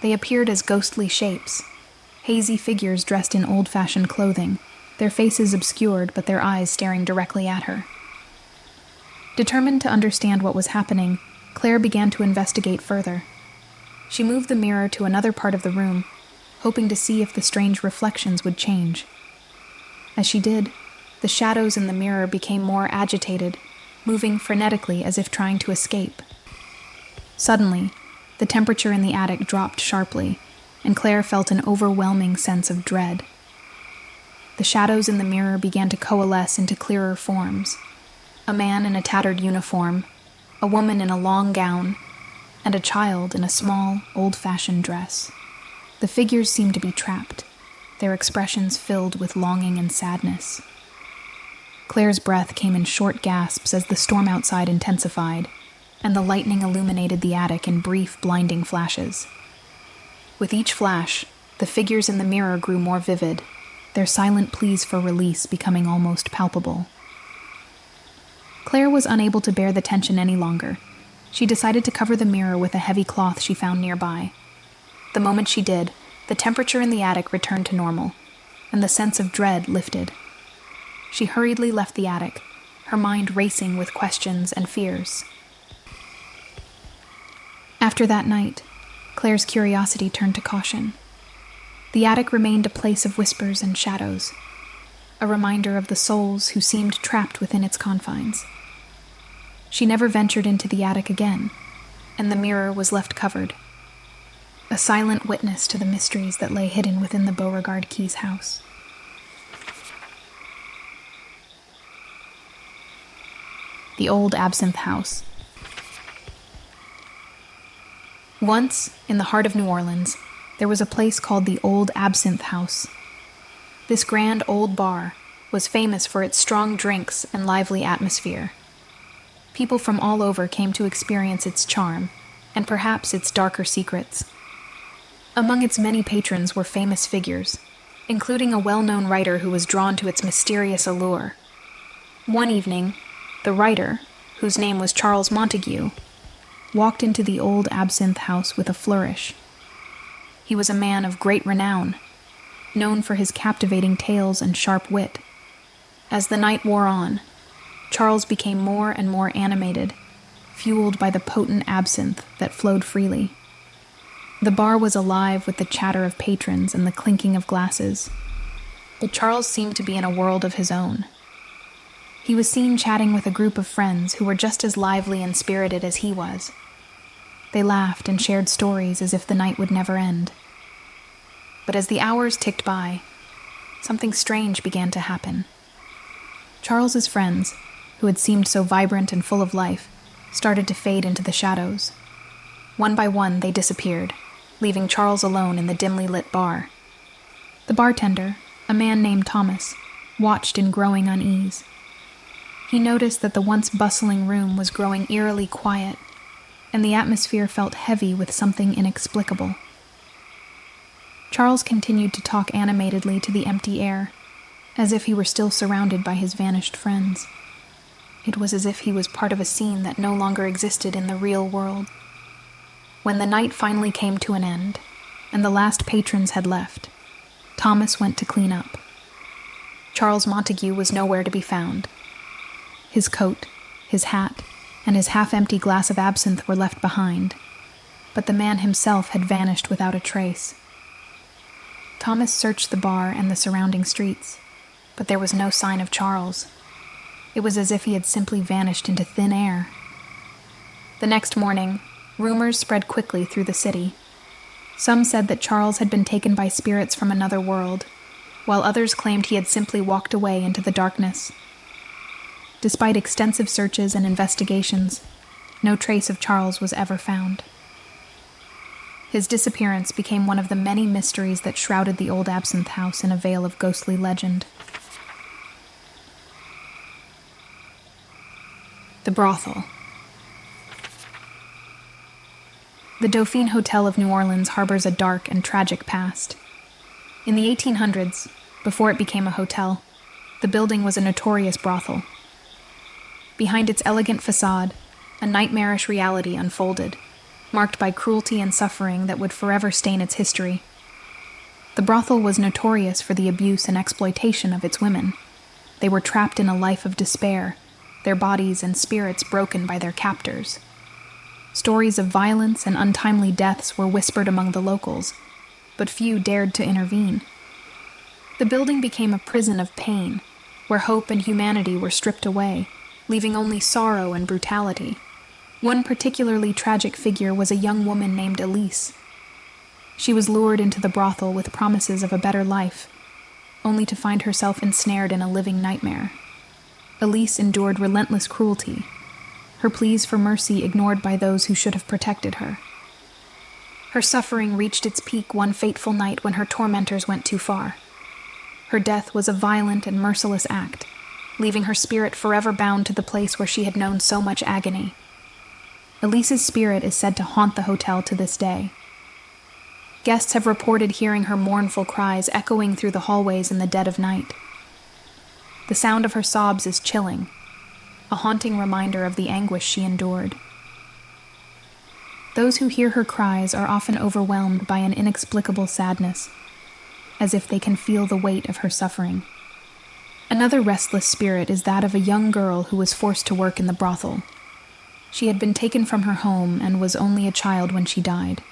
They appeared as ghostly shapes, hazy figures dressed in old-fashioned clothing, their faces obscured but their eyes staring directly at her. Determined to understand what was happening, Claire began to investigate further. She moved the mirror to another part of the room, hoping to see if the strange reflections would change. As she did, the shadows in the mirror became more agitated, moving frenetically as if trying to escape. Suddenly, the temperature in the attic dropped sharply, and Claire felt an overwhelming sense of dread. The shadows in the mirror began to coalesce into clearer forms. A man in a tattered uniform, a woman in a long gown, and a child in a small, old-fashioned dress. The figures seemed to be trapped, their expressions filled with longing and sadness. Claire's breath came in short gasps as the storm outside intensified, and the lightning illuminated the attic in brief, blinding flashes. With each flash, the figures in the mirror grew more vivid, their silent pleas for release becoming almost palpable. Claire was unable to bear the tension any longer. She decided to cover the mirror with a heavy cloth she found nearby. The moment she did, the temperature in the attic returned to normal, and the sense of dread lifted. She hurriedly left the attic, her mind racing with questions and fears. After that night, Claire's curiosity turned to caution. The attic remained a place of whispers and shadows, a reminder of the souls who seemed trapped within its confines. She never ventured into the attic again, and the mirror was left covered, a silent witness to the mysteries that lay hidden within the Beauregard Keys house. The Old Absinthe House. Once, in the heart of New Orleans, there was a place called the Old Absinthe House. This grand old bar was famous for its strong drinks and lively atmosphere. People from all over came to experience its charm, and perhaps its darker secrets. Among its many patrons were famous figures, including a well-known writer who was drawn to its mysterious allure. One evening, the writer, whose name was Charles Montague, walked into the Old Absinthe House with a flourish. He was a man of great renown, known for his captivating tales and sharp wit. As the night wore on, Charles became more and more animated, fueled by the potent absinthe that flowed freely. The bar was alive with the chatter of patrons and the clinking of glasses, but Charles seemed to be in a world of his own. He was seen chatting with a group of friends who were just as lively and spirited as he was. They laughed and shared stories as if the night would never end. But as the hours ticked by, something strange began to happen. Charles's friends, who had seemed so vibrant and full of life, started to fade into the shadows. One by one, they disappeared, leaving Charles alone in the dimly lit bar. The bartender, a man named Thomas, watched in growing unease. He noticed that the once bustling room was growing eerily quiet, and the atmosphere felt heavy with something inexplicable. Charles continued to talk animatedly to the empty air, as if he were still surrounded by his vanished friends. It was as if he was part of a scene that no longer existed in the real world. When the night finally came to an end, and the last patrons had left, Thomas went to clean up. Charles Montague was nowhere to be found. His coat, his hat, and his half-empty glass of absinthe were left behind, but the man himself had vanished without a trace. Thomas searched the bar and the surrounding streets, but there was no sign of Charles. It was as if he had simply vanished into thin air. The next morning, rumors spread quickly through the city. Some said that Charles had been taken by spirits from another world, while others claimed he had simply walked away into the darkness. Despite extensive searches and investigations, no trace of Charles was ever found. His disappearance became one of the many mysteries that shrouded the Old Absinthe House in a veil of ghostly legend. The Brothel. The Dauphine Hotel of New Orleans harbors a dark and tragic past. In the 1800s, before it became a hotel, the building was a notorious brothel. Behind its elegant facade, a nightmarish reality unfolded, marked by cruelty and suffering that would forever stain its history. The brothel was notorious for the abuse and exploitation of its women. They were trapped in a life of despair, their bodies and spirits broken by their captors. Stories of violence and untimely deaths were whispered among the locals, but few dared to intervene. The building became a prison of pain, where hope and humanity were stripped away, leaving only sorrow and brutality. One particularly tragic figure was a young woman named Eloise. She was lured into the brothel with promises of a better life, only to find herself ensnared in a living nightmare. Eloise endured relentless cruelty, her pleas for mercy ignored by those who should have protected her. Her suffering reached its peak one fateful night when her tormentors went too far. Her death was a violent and merciless act, leaving her spirit forever bound to the place where she had known so much agony. Elise's spirit is said to haunt the hotel to this day. Guests have reported hearing her mournful cries echoing through the hallways in the dead of night. The sound of her sobs is chilling, a haunting reminder of the anguish she endured. Those who hear her cries are often overwhelmed by an inexplicable sadness, as if they can feel the weight of her suffering. Another restless spirit is that of a young girl who was forced to work in the brothel. She had been taken from her home and was only a child when she died.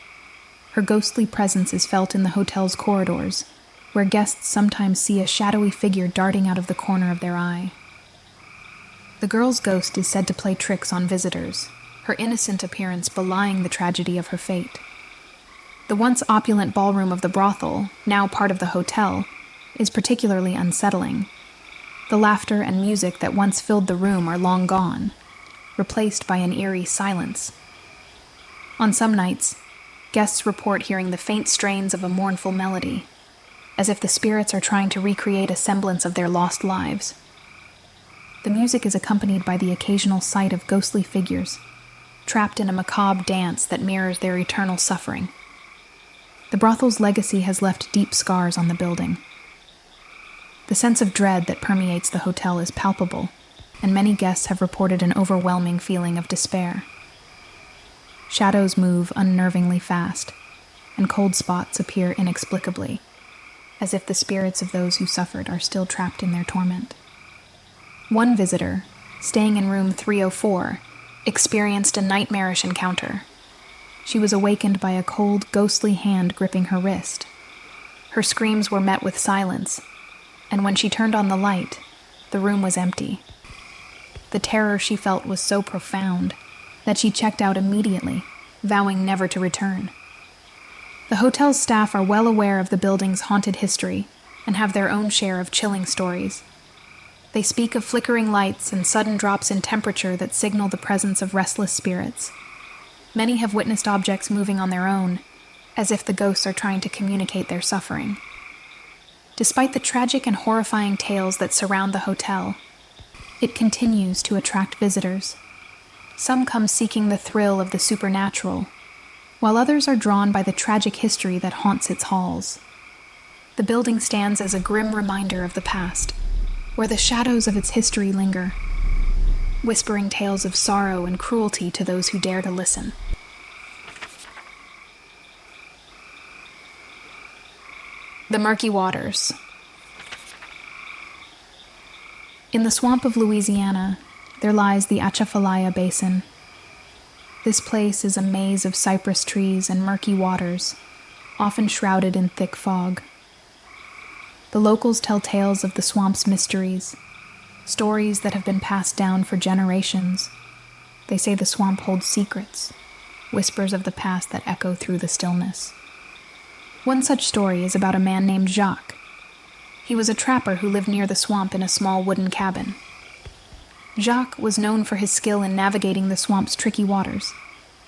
Her ghostly presence is felt in the hotel's corridors, where guests sometimes see a shadowy figure darting out of the corner of their eye. The girl's ghost is said to play tricks on visitors, her innocent appearance belying the tragedy of her fate. The once opulent ballroom of the brothel, now part of the hotel, is particularly unsettling. The laughter and music that once filled the room are long gone, replaced by an eerie silence. On some nights, guests report hearing the faint strains of a mournful melody, as if the spirits are trying to recreate a semblance of their lost lives. The music is accompanied by the occasional sight of ghostly figures, trapped in a macabre dance that mirrors their eternal suffering. The brothel's legacy has left deep scars on the building. The sense of dread that permeates the hotel is palpable, and many guests have reported an overwhelming feeling of despair. Shadows move unnervingly fast, and cold spots appear inexplicably, as if the spirits of those who suffered are still trapped in their torment. One visitor, staying in room 304, experienced a nightmarish encounter. She was awakened by a cold, ghostly hand gripping her wrist. Her screams were met with silence, and when she turned on the light, the room was empty. The terror she felt was so profound that she checked out immediately, vowing never to return. The hotel's staff are well aware of the building's haunted history and have their own share of chilling stories. They speak of flickering lights and sudden drops in temperature that signal the presence of restless spirits. Many have witnessed objects moving on their own, as if the ghosts are trying to communicate their suffering. Despite the tragic and horrifying tales that surround the hotel, it continues to attract visitors. Some come seeking the thrill of the supernatural, while others are drawn by the tragic history that haunts its halls. The building stands as a grim reminder of the past, where the shadows of its history linger, whispering tales of sorrow and cruelty to those who dare to listen. The Murky Waters. In the swamp of Louisiana, there lies the Atchafalaya Basin. This place is a maze of cypress trees and murky waters, often shrouded in thick fog. The locals tell tales of the swamp's mysteries, stories that have been passed down for generations. They say the swamp holds secrets, whispers of the past that echo through the stillness. One such story is about a man named Jacques. He was a trapper who lived near the swamp in a small wooden cabin. Jacques was known for his skill in navigating the swamp's tricky waters,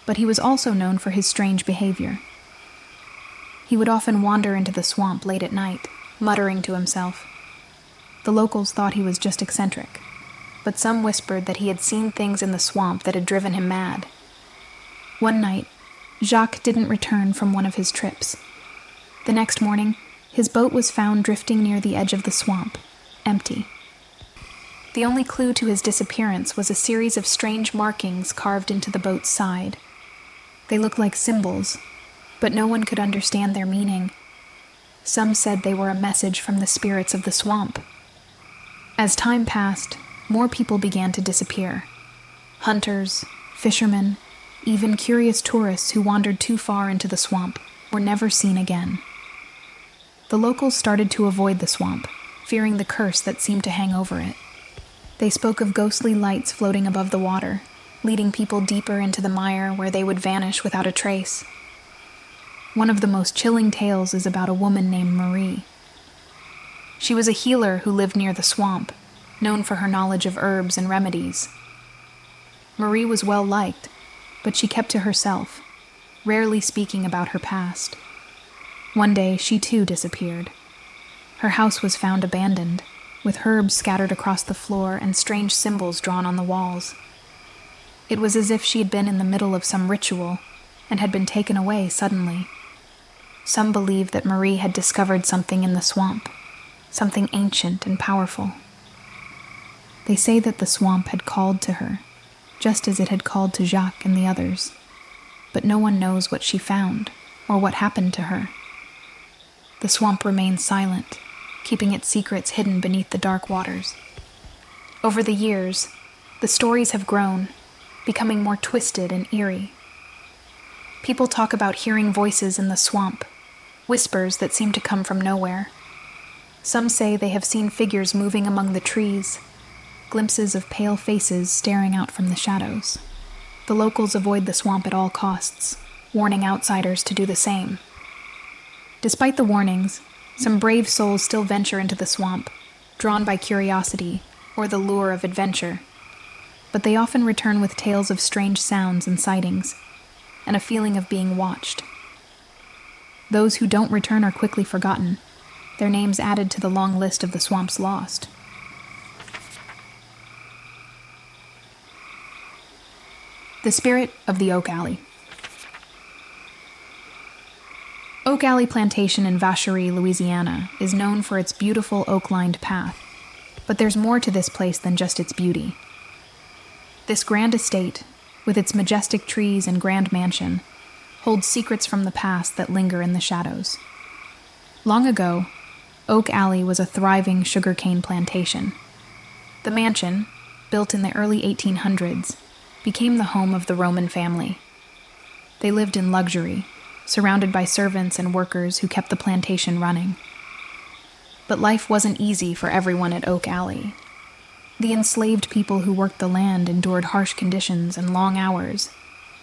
but he was also known for his strange behavior. He would often wander into the swamp late at night, muttering to himself. The locals thought he was just eccentric, but some whispered that he had seen things in the swamp that had driven him mad. One night, Jacques didn't return from one of his trips. The next morning, his boat was found drifting near the edge of the swamp, empty. The only clue to his disappearance was a series of strange markings carved into the boat's side. They looked like symbols, but no one could understand their meaning. Some said they were a message from the spirits of the swamp. As time passed, more people began to disappear. Hunters, fishermen, Even curious tourists who wandered too far into the swamp were never seen again. The locals started to avoid the swamp, fearing the curse that seemed to hang over it. They spoke of ghostly lights floating above the water, leading people deeper into the mire where they would vanish without a trace. One of the most chilling tales is about a woman named Marie. She was a healer who lived near the swamp, known for her knowledge of herbs and remedies. Marie was well liked, but she kept to herself, rarely speaking about her past. One day, she too disappeared. Her house was found abandoned, with herbs scattered across the floor and strange symbols drawn on the walls. It was as if she had been in the middle of some ritual and had been taken away suddenly. Some believe that Marie had discovered something in the swamp, something ancient and powerful. They say that the swamp had called to her, just as it had called to Jacques and the others, but no one knows what she found or what happened to her. The swamp remains silent, keeping its secrets hidden beneath the dark waters. Over the years, the stories have grown, becoming more twisted and eerie. People talk about hearing voices in the swamp, whispers that seem to come from nowhere. Some say they have seen figures moving among the trees, glimpses of pale faces staring out from the shadows. The locals avoid the swamp at all costs, warning outsiders to do the same. Despite the warnings, some brave souls still venture into the swamp, drawn by curiosity or the lure of adventure. But they often return with tales of strange sounds and sightings, and a feeling of being watched. Those who don't return are quickly forgotten, their names added to the long list of the swamp's lost. The Spirit of the Oak Alley. Oak Alley Plantation in Vacherie, Louisiana, is known for its beautiful oak-lined path, but there's more to this place than just its beauty. This grand estate, with its majestic trees and grand mansion, holds secrets from the past that linger in the shadows. Long ago, Oak Alley was a thriving sugarcane plantation. The mansion, built in the early 1800s, became the home of the Roman family. They lived in luxury, surrounded by servants and workers who kept the plantation running. But life wasn't easy for everyone at Oak Alley. The enslaved people who worked the land endured harsh conditions and long hours,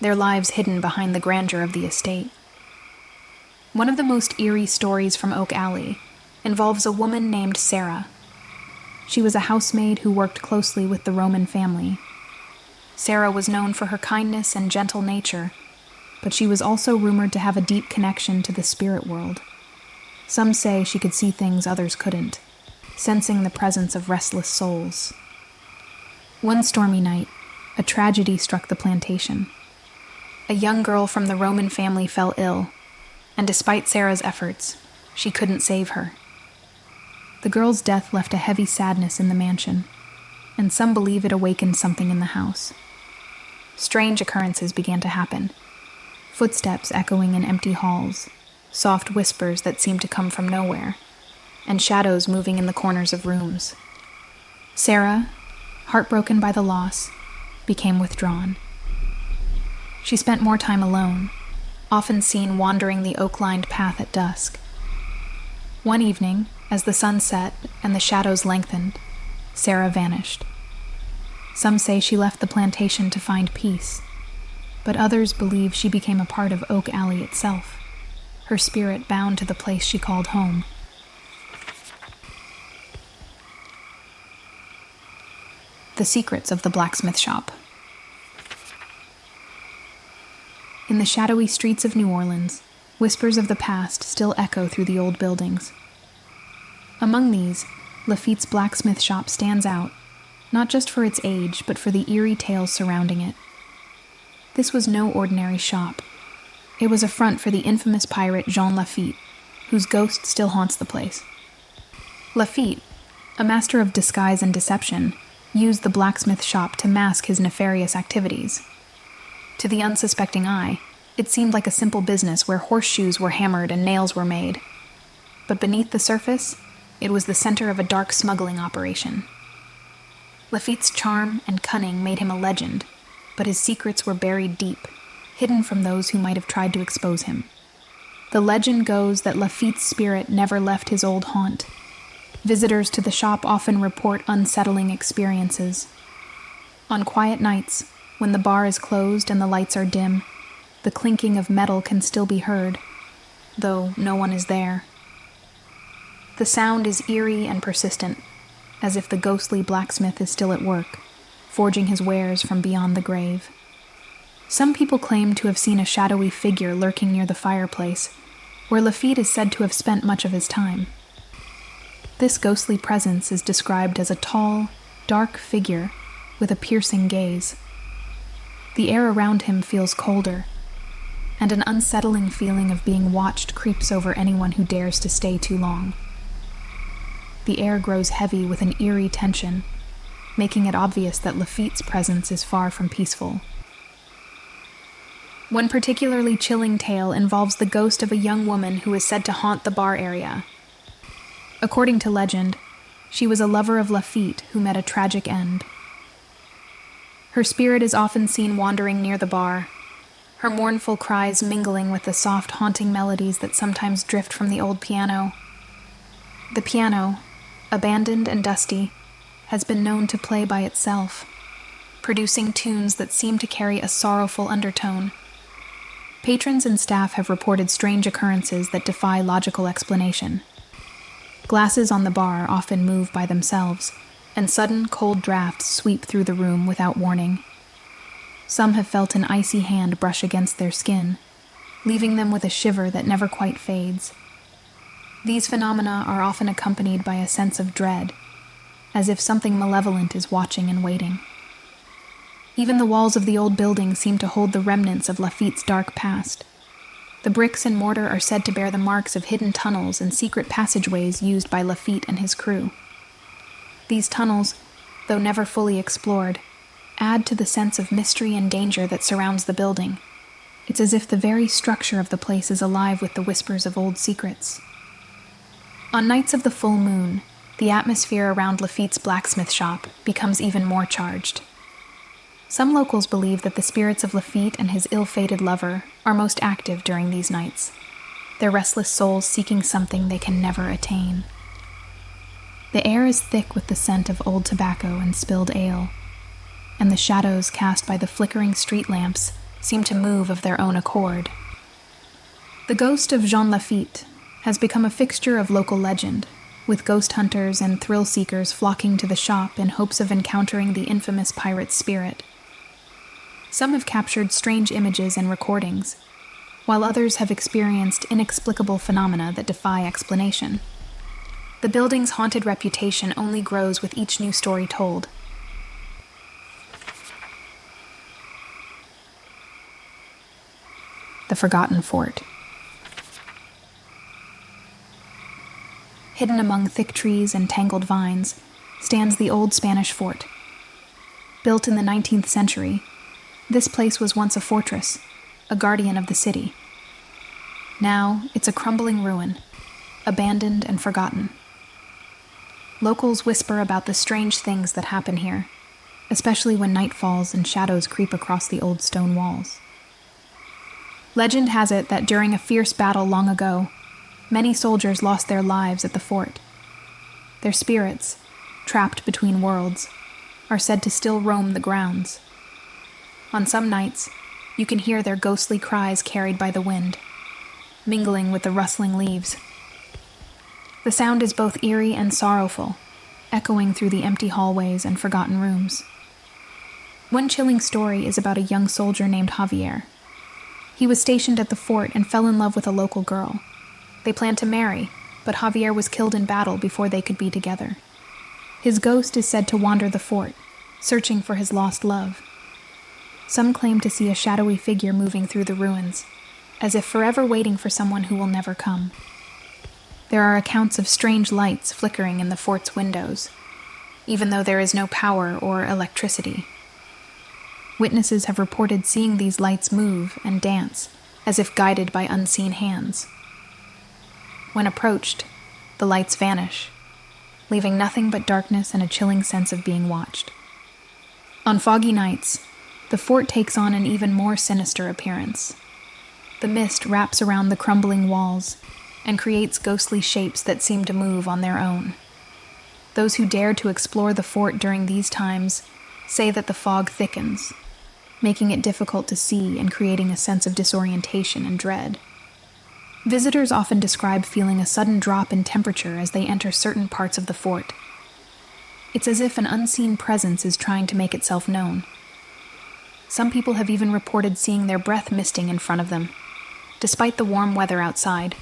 their lives hidden behind the grandeur of the estate. One of the most eerie stories from Oak Alley involves a woman named Sarah. She was a housemaid who worked closely with the Roman family. Sarah was known for her kindness and gentle nature, but she was also rumored to have a deep connection to the spirit world. Some say she could see things others couldn't, sensing the presence of restless souls. One stormy night, a tragedy struck the plantation. A young girl from the Roman family fell ill, and despite Sarah's efforts, she couldn't save her. The girl's death left a heavy sadness in the mansion, and some believe it awakened something in the house. Strange occurrences began to happen. Footsteps echoing in empty halls, soft whispers that seemed to come from nowhere, and shadows moving in the corners of rooms. Sarah, heartbroken by the loss, became withdrawn. She spent more time alone, often seen wandering the oak-lined path at dusk. One evening, as the sun set and the shadows lengthened, Sarah vanished. Some say she left the plantation to find peace, but others believe she became a part of Oak Alley itself, her spirit bound to the place she called home. The Secrets of the Blacksmith Shop. In the shadowy streets of New Orleans, whispers of the past still echo through the old buildings. Among these, Lafitte's blacksmith shop stands out, not just for its age, but for the eerie tales surrounding it. This was no ordinary shop. It was a front for the infamous pirate Jean Lafitte, whose ghost still haunts the place. Lafitte, a master of disguise and deception, used the blacksmith shop to mask his nefarious activities. To the unsuspecting eye, it seemed like a simple business where horseshoes were hammered and nails were made. But beneath the surface, it was the center of a dark smuggling operation. Lafitte's charm and cunning made him a legend, but his secrets were buried deep, hidden from those who might have tried to expose him. The legend goes that Lafitte's spirit never left his old haunt. Visitors to the shop often report unsettling experiences. On quiet nights, when the bar is closed and the lights are dim, the clinking of metal can still be heard, though no one is there. The sound is eerie and persistent, as if the ghostly blacksmith is still at work, forging his wares from beyond the grave. Some people claim to have seen a shadowy figure lurking near the fireplace, where Lafitte is said to have spent much of his time. This ghostly presence is described as a tall, dark figure with a piercing gaze. The air around him feels colder, and an unsettling feeling of being watched creeps over anyone who dares to stay too long. The air grows heavy with an eerie tension, making it obvious that Lafitte's presence is far from peaceful. One particularly chilling tale involves the ghost of a young woman who is said to haunt the bar area. According to legend, she was a lover of Lafitte who met a tragic end. Her spirit is often seen wandering near the bar, her mournful cries mingling with the soft, haunting melodies that sometimes drift from the old piano. The piano, abandoned and dusty, has been known to play by itself, producing tunes that seem to carry a sorrowful undertone. Patrons and staff have reported strange occurrences that defy logical explanation. Glasses on the bar often move by themselves, and sudden cold drafts sweep through the room without warning. Some have felt an icy hand brush against their skin, leaving them with a shiver that never quite fades. These phenomena are often accompanied by a sense of dread, as if something malevolent is watching and waiting. Even the walls of the old building seem to hold the remnants of Lafitte's dark past. The bricks and mortar are said to bear the marks of hidden tunnels and secret passageways used by Lafitte and his crew. These tunnels, though never fully explored, add to the sense of mystery and danger that surrounds the building. It's as if the very structure of the place is alive with the whispers of old secrets. On nights of the full moon, the atmosphere around Lafitte's blacksmith shop becomes even more charged. Some locals believe that the spirits of Lafitte and his ill-fated lover are most active during these nights, their restless souls seeking something they can never attain. The air is thick with the scent of old tobacco and spilled ale, and the shadows cast by the flickering street lamps seem to move of their own accord. The ghost of Jean Lafitte has become a fixture of local legend, with ghost hunters and thrill-seekers flocking to the shop in hopes of encountering the infamous pirate's spirit. Some have captured strange images and recordings, while others have experienced inexplicable phenomena that defy explanation. The building's haunted reputation only grows with each new story told. The Forgotten Fort. Hidden among thick trees and tangled vines stands the old Spanish fort. Built in the 19th century, this place was once a fortress, a guardian of the city. Now, it's a crumbling ruin, abandoned and forgotten. Locals whisper about the strange things that happen here, especially when night falls and shadows creep across the old stone walls. Legend has it that during a fierce battle long ago, many soldiers lost their lives at the fort. Their spirits, trapped between worlds, are said to still roam the grounds. On some nights, you can hear their ghostly cries carried by the wind, mingling with the rustling leaves. The sound is both eerie and sorrowful, echoing through the empty hallways and forgotten rooms. One chilling story is about a young soldier named Javier. He was stationed at the fort and fell in love with a local girl. They planned to marry, but Javier was killed in battle before they could be together. His ghost is said to wander the fort, searching for his lost love. Some claim to see a shadowy figure moving through the ruins, as if forever waiting for someone who will never come. There are accounts of strange lights flickering in the fort's windows, even though there is no power or electricity. Witnesses have reported seeing these lights move and dance, as if guided by unseen hands. When approached, the lights vanish, leaving nothing but darkness and a chilling sense of being watched. On foggy nights, the fort takes on an even more sinister appearance. The mist wraps around the crumbling walls and creates ghostly shapes that seem to move on their own. Those who dare to explore the fort during these times say that the fog thickens, making it difficult to see and creating a sense of disorientation and dread. Visitors often describe feeling a sudden drop in temperature as they enter certain parts of the fort. It's as if an unseen presence is trying to make itself known. Some people have even reported seeing their breath misting in front of them, despite the warm weather outside.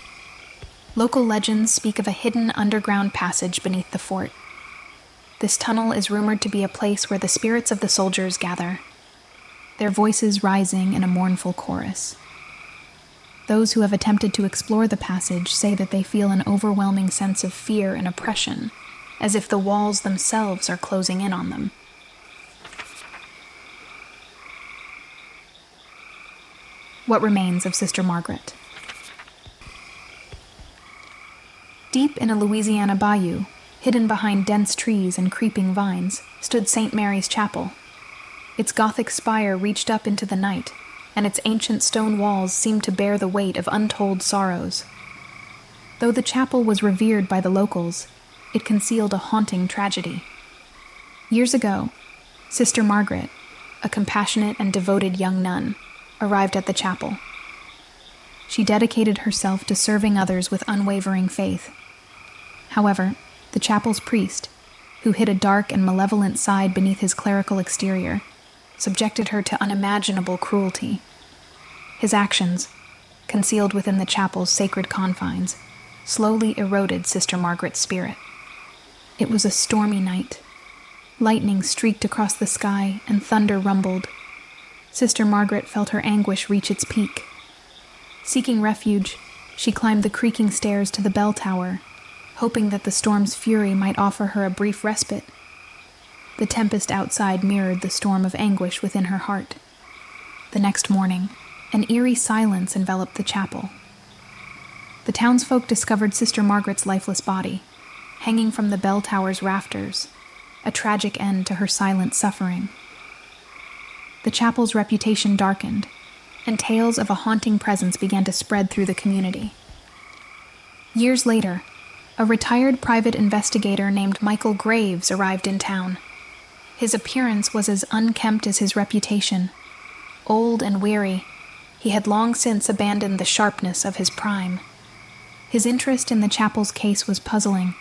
Local legends speak of a hidden underground passage beneath the fort. This tunnel is rumored to be a place where the spirits of the soldiers gather, their voices rising in a mournful chorus. Those who have attempted to explore the passage say that they feel an overwhelming sense of fear and oppression, as if the walls themselves are closing in on them. What remains of Sister Margaret? Deep in a Louisiana bayou, hidden behind dense trees and creeping vines, stood St. Mary's Chapel. Its Gothic spire reached up into the night, and its ancient stone walls seemed to bear the weight of untold sorrows. Though the chapel was revered by the locals, it concealed a haunting tragedy. Years ago, Sister Margaret, a compassionate and devoted young nun, arrived at the chapel. She dedicated herself to serving others with unwavering faith. However, the chapel's priest, who hid a dark and malevolent side beneath his clerical exterior, subjected her to unimaginable cruelty. His actions, concealed within the chapel's sacred confines, slowly eroded Sister Margaret's spirit. It was a stormy night. Lightning streaked across the sky and thunder rumbled. Sister Margaret felt her anguish reach its peak. Seeking refuge, she climbed the creaking stairs to the bell tower, hoping that the storm's fury might offer her a brief respite. The tempest outside mirrored the storm of anguish within her heart. The next morning, an eerie silence enveloped the chapel. The townsfolk discovered Sister Margaret's lifeless body, hanging from the bell tower's rafters, a tragic end to her silent suffering. The chapel's reputation darkened, and tales of a haunting presence began to spread through the community. Years later, a retired private investigator named Michael Graves arrived in town. His appearance was as unkempt as his reputation. Old and weary, he had long since abandoned the sharpness of his prime. His interest in the chapel's case was puzzling,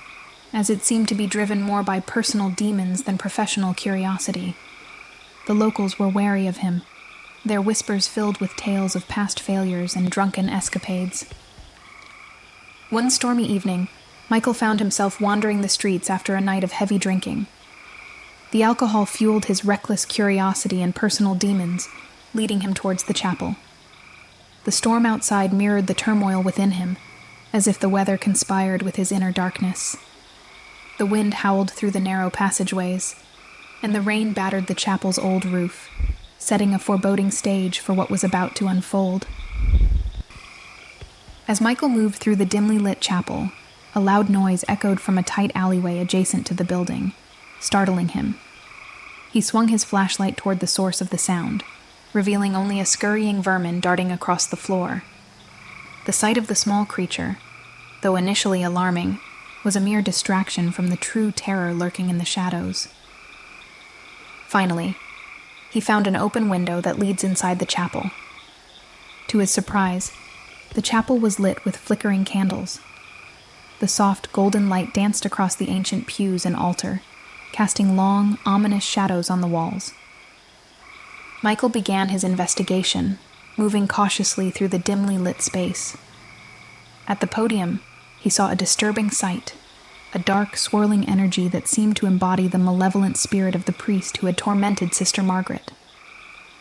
as it seemed to be driven more by personal demons than professional curiosity. The locals were wary of him, their whispers filled with tales of past failures and drunken escapades. One stormy evening, Michael found himself wandering the streets after a night of heavy drinking. The alcohol fueled his reckless curiosity and personal demons, leading him towards the chapel. The storm outside mirrored the turmoil within him, as if the weather conspired with his inner darkness. The wind howled through the narrow passageways, and the rain battered the chapel's old roof, setting a foreboding stage for what was about to unfold. As Michael moved through the dimly lit chapel, a loud noise echoed from a tight alleyway adjacent to the building, startling him. He swung his flashlight toward the source of the sound, revealing only a scurrying vermin darting across the floor. The sight of the small creature, though initially alarming, was a mere distraction from the true terror lurking in the shadows. Finally, he found an open window that leads inside the chapel. To his surprise, the chapel was lit with flickering candles. The soft golden light danced across the ancient pews and altar, casting long, ominous shadows on the walls. Michael began his investigation, moving cautiously through the dimly lit space. At the podium, he saw a disturbing sight, a dark, swirling energy that seemed to embody the malevolent spirit of the priest who had tormented Sister Margaret.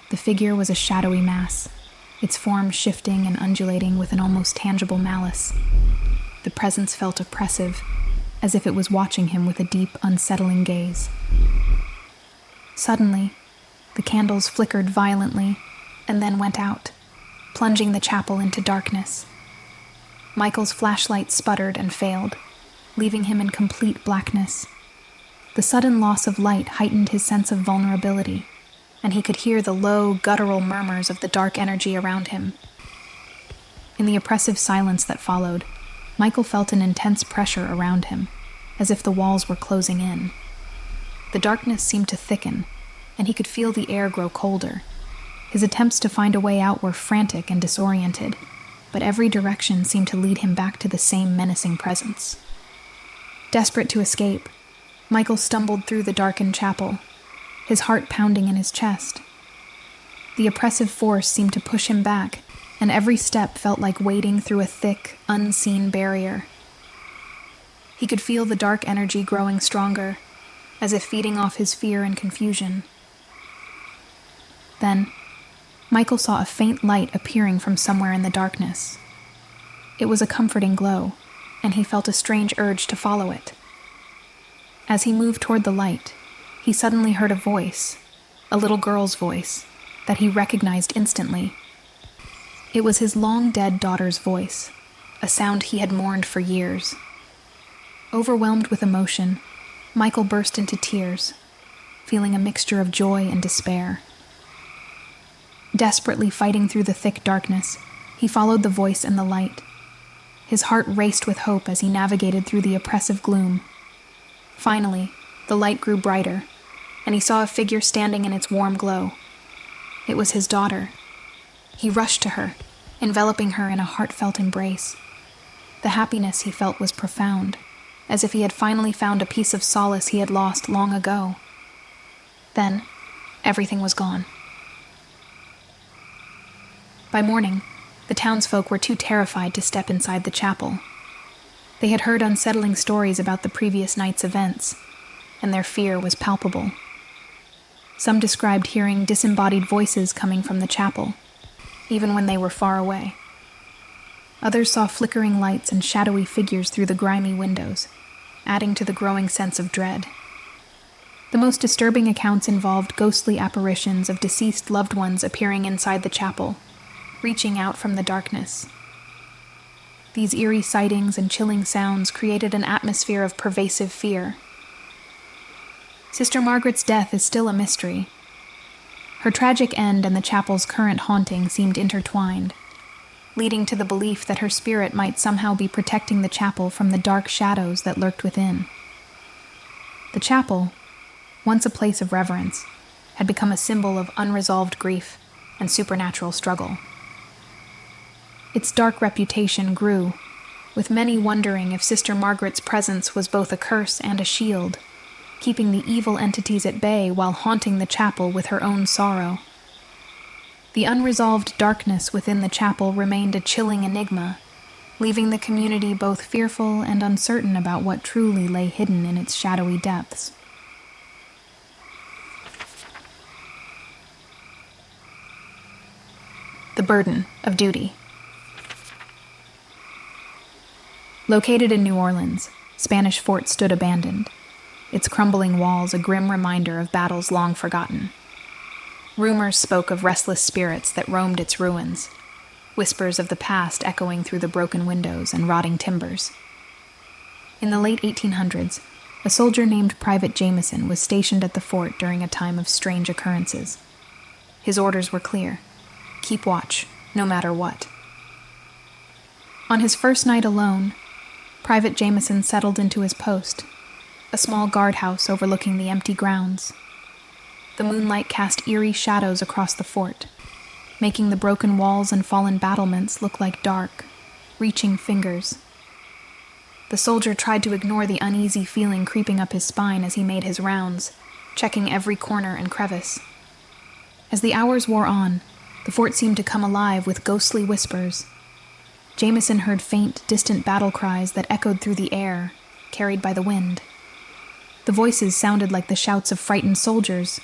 The figure was a shadowy mass, its form shifting and undulating with an almost tangible malice. The presence felt oppressive, as if it was watching him with a deep, unsettling gaze. Suddenly, the candles flickered violently and then went out, plunging the chapel into darkness. Michael's flashlight sputtered and failed, leaving him in complete blackness. The sudden loss of light heightened his sense of vulnerability, and he could hear the low, guttural murmurs of the dark energy around him. In the oppressive silence that followed, Michael felt an intense pressure around him, as if the walls were closing in. The darkness seemed to thicken, and he could feel the air grow colder. His attempts to find a way out were frantic and disoriented, but every direction seemed to lead him back to the same menacing presence. Desperate to escape, Michael stumbled through the darkened chapel, his heart pounding in his chest. The oppressive force seemed to push him back, and every step felt like wading through a thick, unseen barrier. He could feel the dark energy growing stronger, as if feeding off his fear and confusion. Then, Michael saw a faint light appearing from somewhere in the darkness. It was a comforting glow, and he felt a strange urge to follow it. As he moved toward the light, he suddenly heard a voice, a little girl's voice, that he recognized instantly. It was his long-dead daughter's voice, a sound he had mourned for years. Overwhelmed with emotion, Michael burst into tears, feeling a mixture of joy and despair. Desperately fighting through the thick darkness, he followed the voice and the light. His heart raced with hope as he navigated through the oppressive gloom. Finally, the light grew brighter, and he saw a figure standing in its warm glow. It was his daughter. He rushed to her, enveloping her in a heartfelt embrace. The happiness he felt was profound, as if he had finally found a piece of solace he had lost long ago. Then, everything was gone. By morning, the townsfolk were too terrified to step inside the chapel. They had heard unsettling stories about the previous night's events, and their fear was palpable. Some described hearing disembodied voices coming from the chapel, even when they were far away. Others saw flickering lights and shadowy figures through the grimy windows, adding to the growing sense of dread. The most disturbing accounts involved ghostly apparitions of deceased loved ones appearing inside the chapel, reaching out from the darkness. These eerie sightings and chilling sounds created an atmosphere of pervasive fear. Sister Margaret's death is still a mystery. Her tragic end and the chapel's current haunting seemed intertwined, leading to the belief that her spirit might somehow be protecting the chapel from the dark shadows that lurked within. The chapel, once a place of reverence, had become a symbol of unresolved grief and supernatural struggle. Its dark reputation grew, with many wondering if Sister Margaret's presence was both a curse and a shield, keeping the evil entities at bay while haunting the chapel with her own sorrow. The unresolved darkness within the chapel remained a chilling enigma, leaving the community both fearful and uncertain about what truly lay hidden in its shadowy depths. The burden of duty. Located in New Orleans, Spanish Fort stood abandoned, its crumbling walls a grim reminder of battles long forgotten. Rumors spoke of restless spirits that roamed its ruins, whispers of the past echoing through the broken windows and rotting timbers. In the late 1800s, a soldier named Private Jameson was stationed at the fort during a time of strange occurrences. His orders were clear: keep watch, no matter what. On his first night alone, Private Jameson settled into his post, a small guardhouse overlooking the empty grounds. The moonlight cast eerie shadows across the fort, making the broken walls and fallen battlements look like dark, reaching fingers. The soldier tried to ignore the uneasy feeling creeping up his spine as he made his rounds, checking every corner and crevice. As the hours wore on, the fort seemed to come alive with ghostly whispers. Jameson heard faint, distant battle cries that echoed through the air, carried by the wind. The voices sounded like the shouts of frightened soldiers,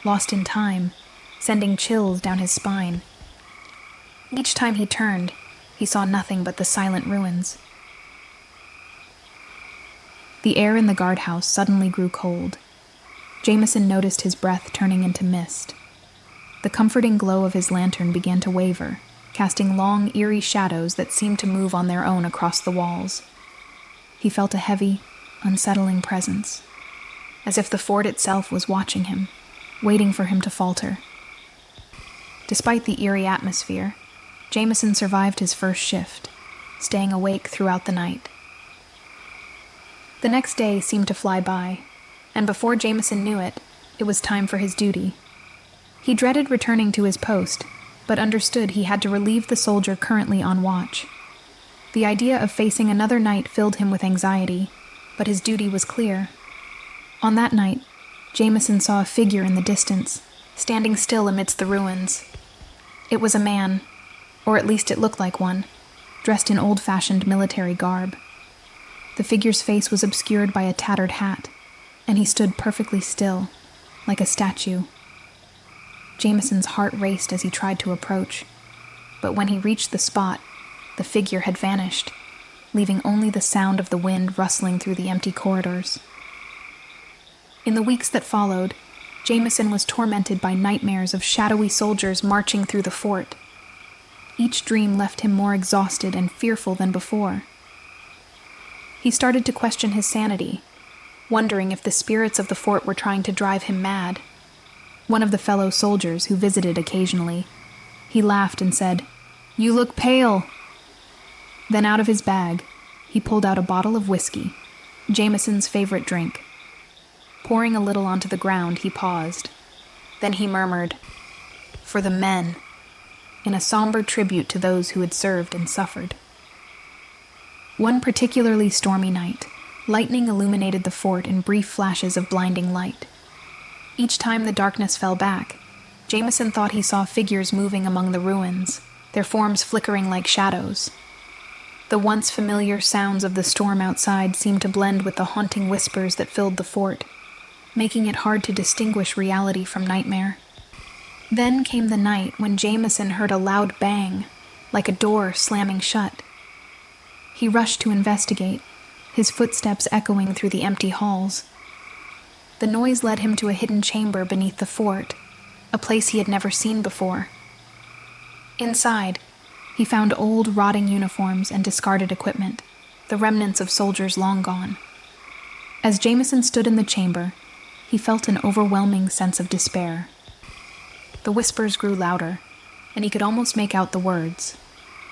lost in time, sending chills down his spine. Each time he turned, he saw nothing but the silent ruins. The air in the guardhouse suddenly grew cold. Jameson noticed his breath turning into mist. The comforting glow of his lantern began to waver, casting long, eerie shadows that seemed to move on their own across the walls. He felt a heavy, unsettling presence, as if the fort itself was watching him, waiting for him to falter. Despite the eerie atmosphere, Jameson survived his first shift, staying awake throughout the night. The next day seemed to fly by, and before Jameson knew it, it was time for his duty. He dreaded returning to his post, but understood he had to relieve the soldier currently on watch. The idea of facing another night filled him with anxiety, but his duty was clear. On that night, Jameson saw a figure in the distance, standing still amidst the ruins. It was a man, or at least it looked like one, dressed in old-fashioned military garb. The figure's face was obscured by a tattered hat, and he stood perfectly still, like a statue. Jameson's heart raced as he tried to approach, but when he reached the spot, the figure had vanished, leaving only the sound of the wind rustling through the empty corridors. In the weeks that followed, Jameson was tormented by nightmares of shadowy soldiers marching through the fort. Each dream left him more exhausted and fearful than before. He started to question his sanity, wondering if the spirits of the fort were trying to drive him mad. One of the fellow soldiers, who visited occasionally, he laughed and said, "You look pale." Then out of his bag, he pulled out a bottle of whiskey, Jameson's favorite drink. Pouring a little onto the ground, he paused. Then he murmured, "For the men," in a somber tribute to those who had served and suffered. One particularly stormy night, lightning illuminated the fort in brief flashes of blinding light. Each time the darkness fell back, Jameson thought he saw figures moving among the ruins, their forms flickering like shadows. The once familiar sounds of the storm outside seemed to blend with the haunting whispers that filled the fort, making it hard to distinguish reality from nightmare. Then came the night when Jameson heard a loud bang, like a door slamming shut. He rushed to investigate, his footsteps echoing through the empty halls. The noise led him to a hidden chamber beneath the fort, a place he had never seen before. Inside, he found old, rotting uniforms and discarded equipment, the remnants of soldiers long gone. As Jameson stood in the chamber, he felt an overwhelming sense of despair. The whispers grew louder, and he could almost make out the words,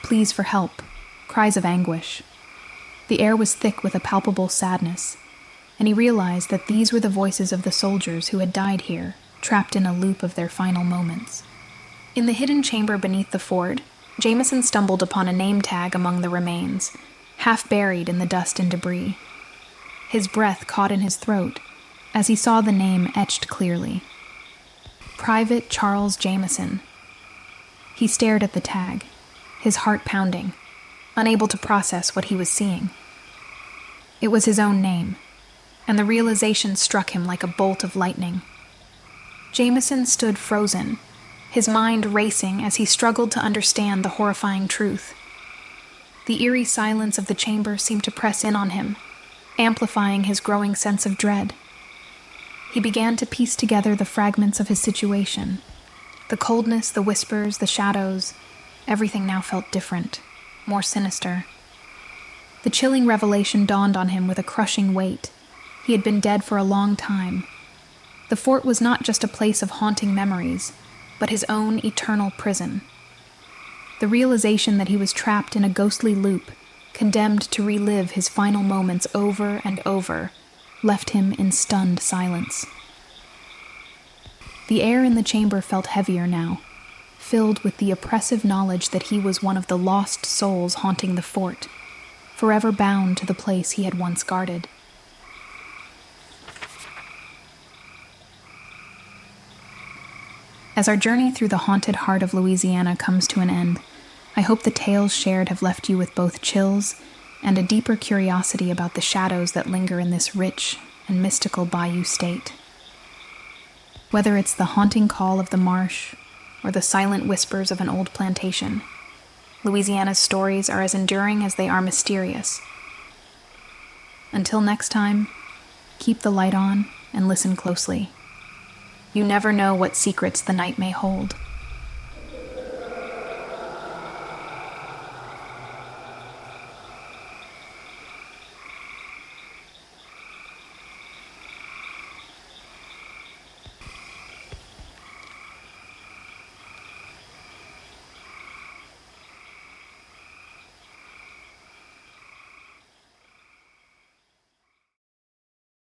pleas for help, cries of anguish. The air was thick with a palpable sadness, and he realized that these were the voices of the soldiers who had died here, trapped in a loop of their final moments. In the hidden chamber beneath the fort, Jameson stumbled upon a name tag among the remains, half buried in the dust and debris. His breath caught in his throat as he saw the name etched clearly. Private Charles Jameson. He stared at the tag, his heart pounding, unable to process what he was seeing. It was his own name, and the realization struck him like a bolt of lightning. Jameson stood frozen, his mind racing as he struggled to understand the horrifying truth. The eerie silence of the chamber seemed to press in on him, amplifying his growing sense of dread. He began to piece together the fragments of his situation. The coldness, the whispers, the shadows, everything now felt different, more sinister. The chilling revelation dawned on him with a crushing weight. He had been dead for a long time. The fort was not just a place of haunting memories, but his own eternal prison. The realization that he was trapped in a ghostly loop, condemned to relive his final moments over and over, left him in stunned silence. The air in the chamber felt heavier now, filled with the oppressive knowledge that he was one of the lost souls haunting the fort, forever bound to the place he had once guarded. As our journey through the haunted heart of Louisiana comes to an end, I hope the tales shared have left you with both chills and a deeper curiosity about the shadows that linger in this rich and mystical bayou state. Whether it's the haunting call of the marsh or the silent whispers of an old plantation, Louisiana's stories are as enduring as they are mysterious. Until next time, keep the light on and listen closely. You never know what secrets the night may hold.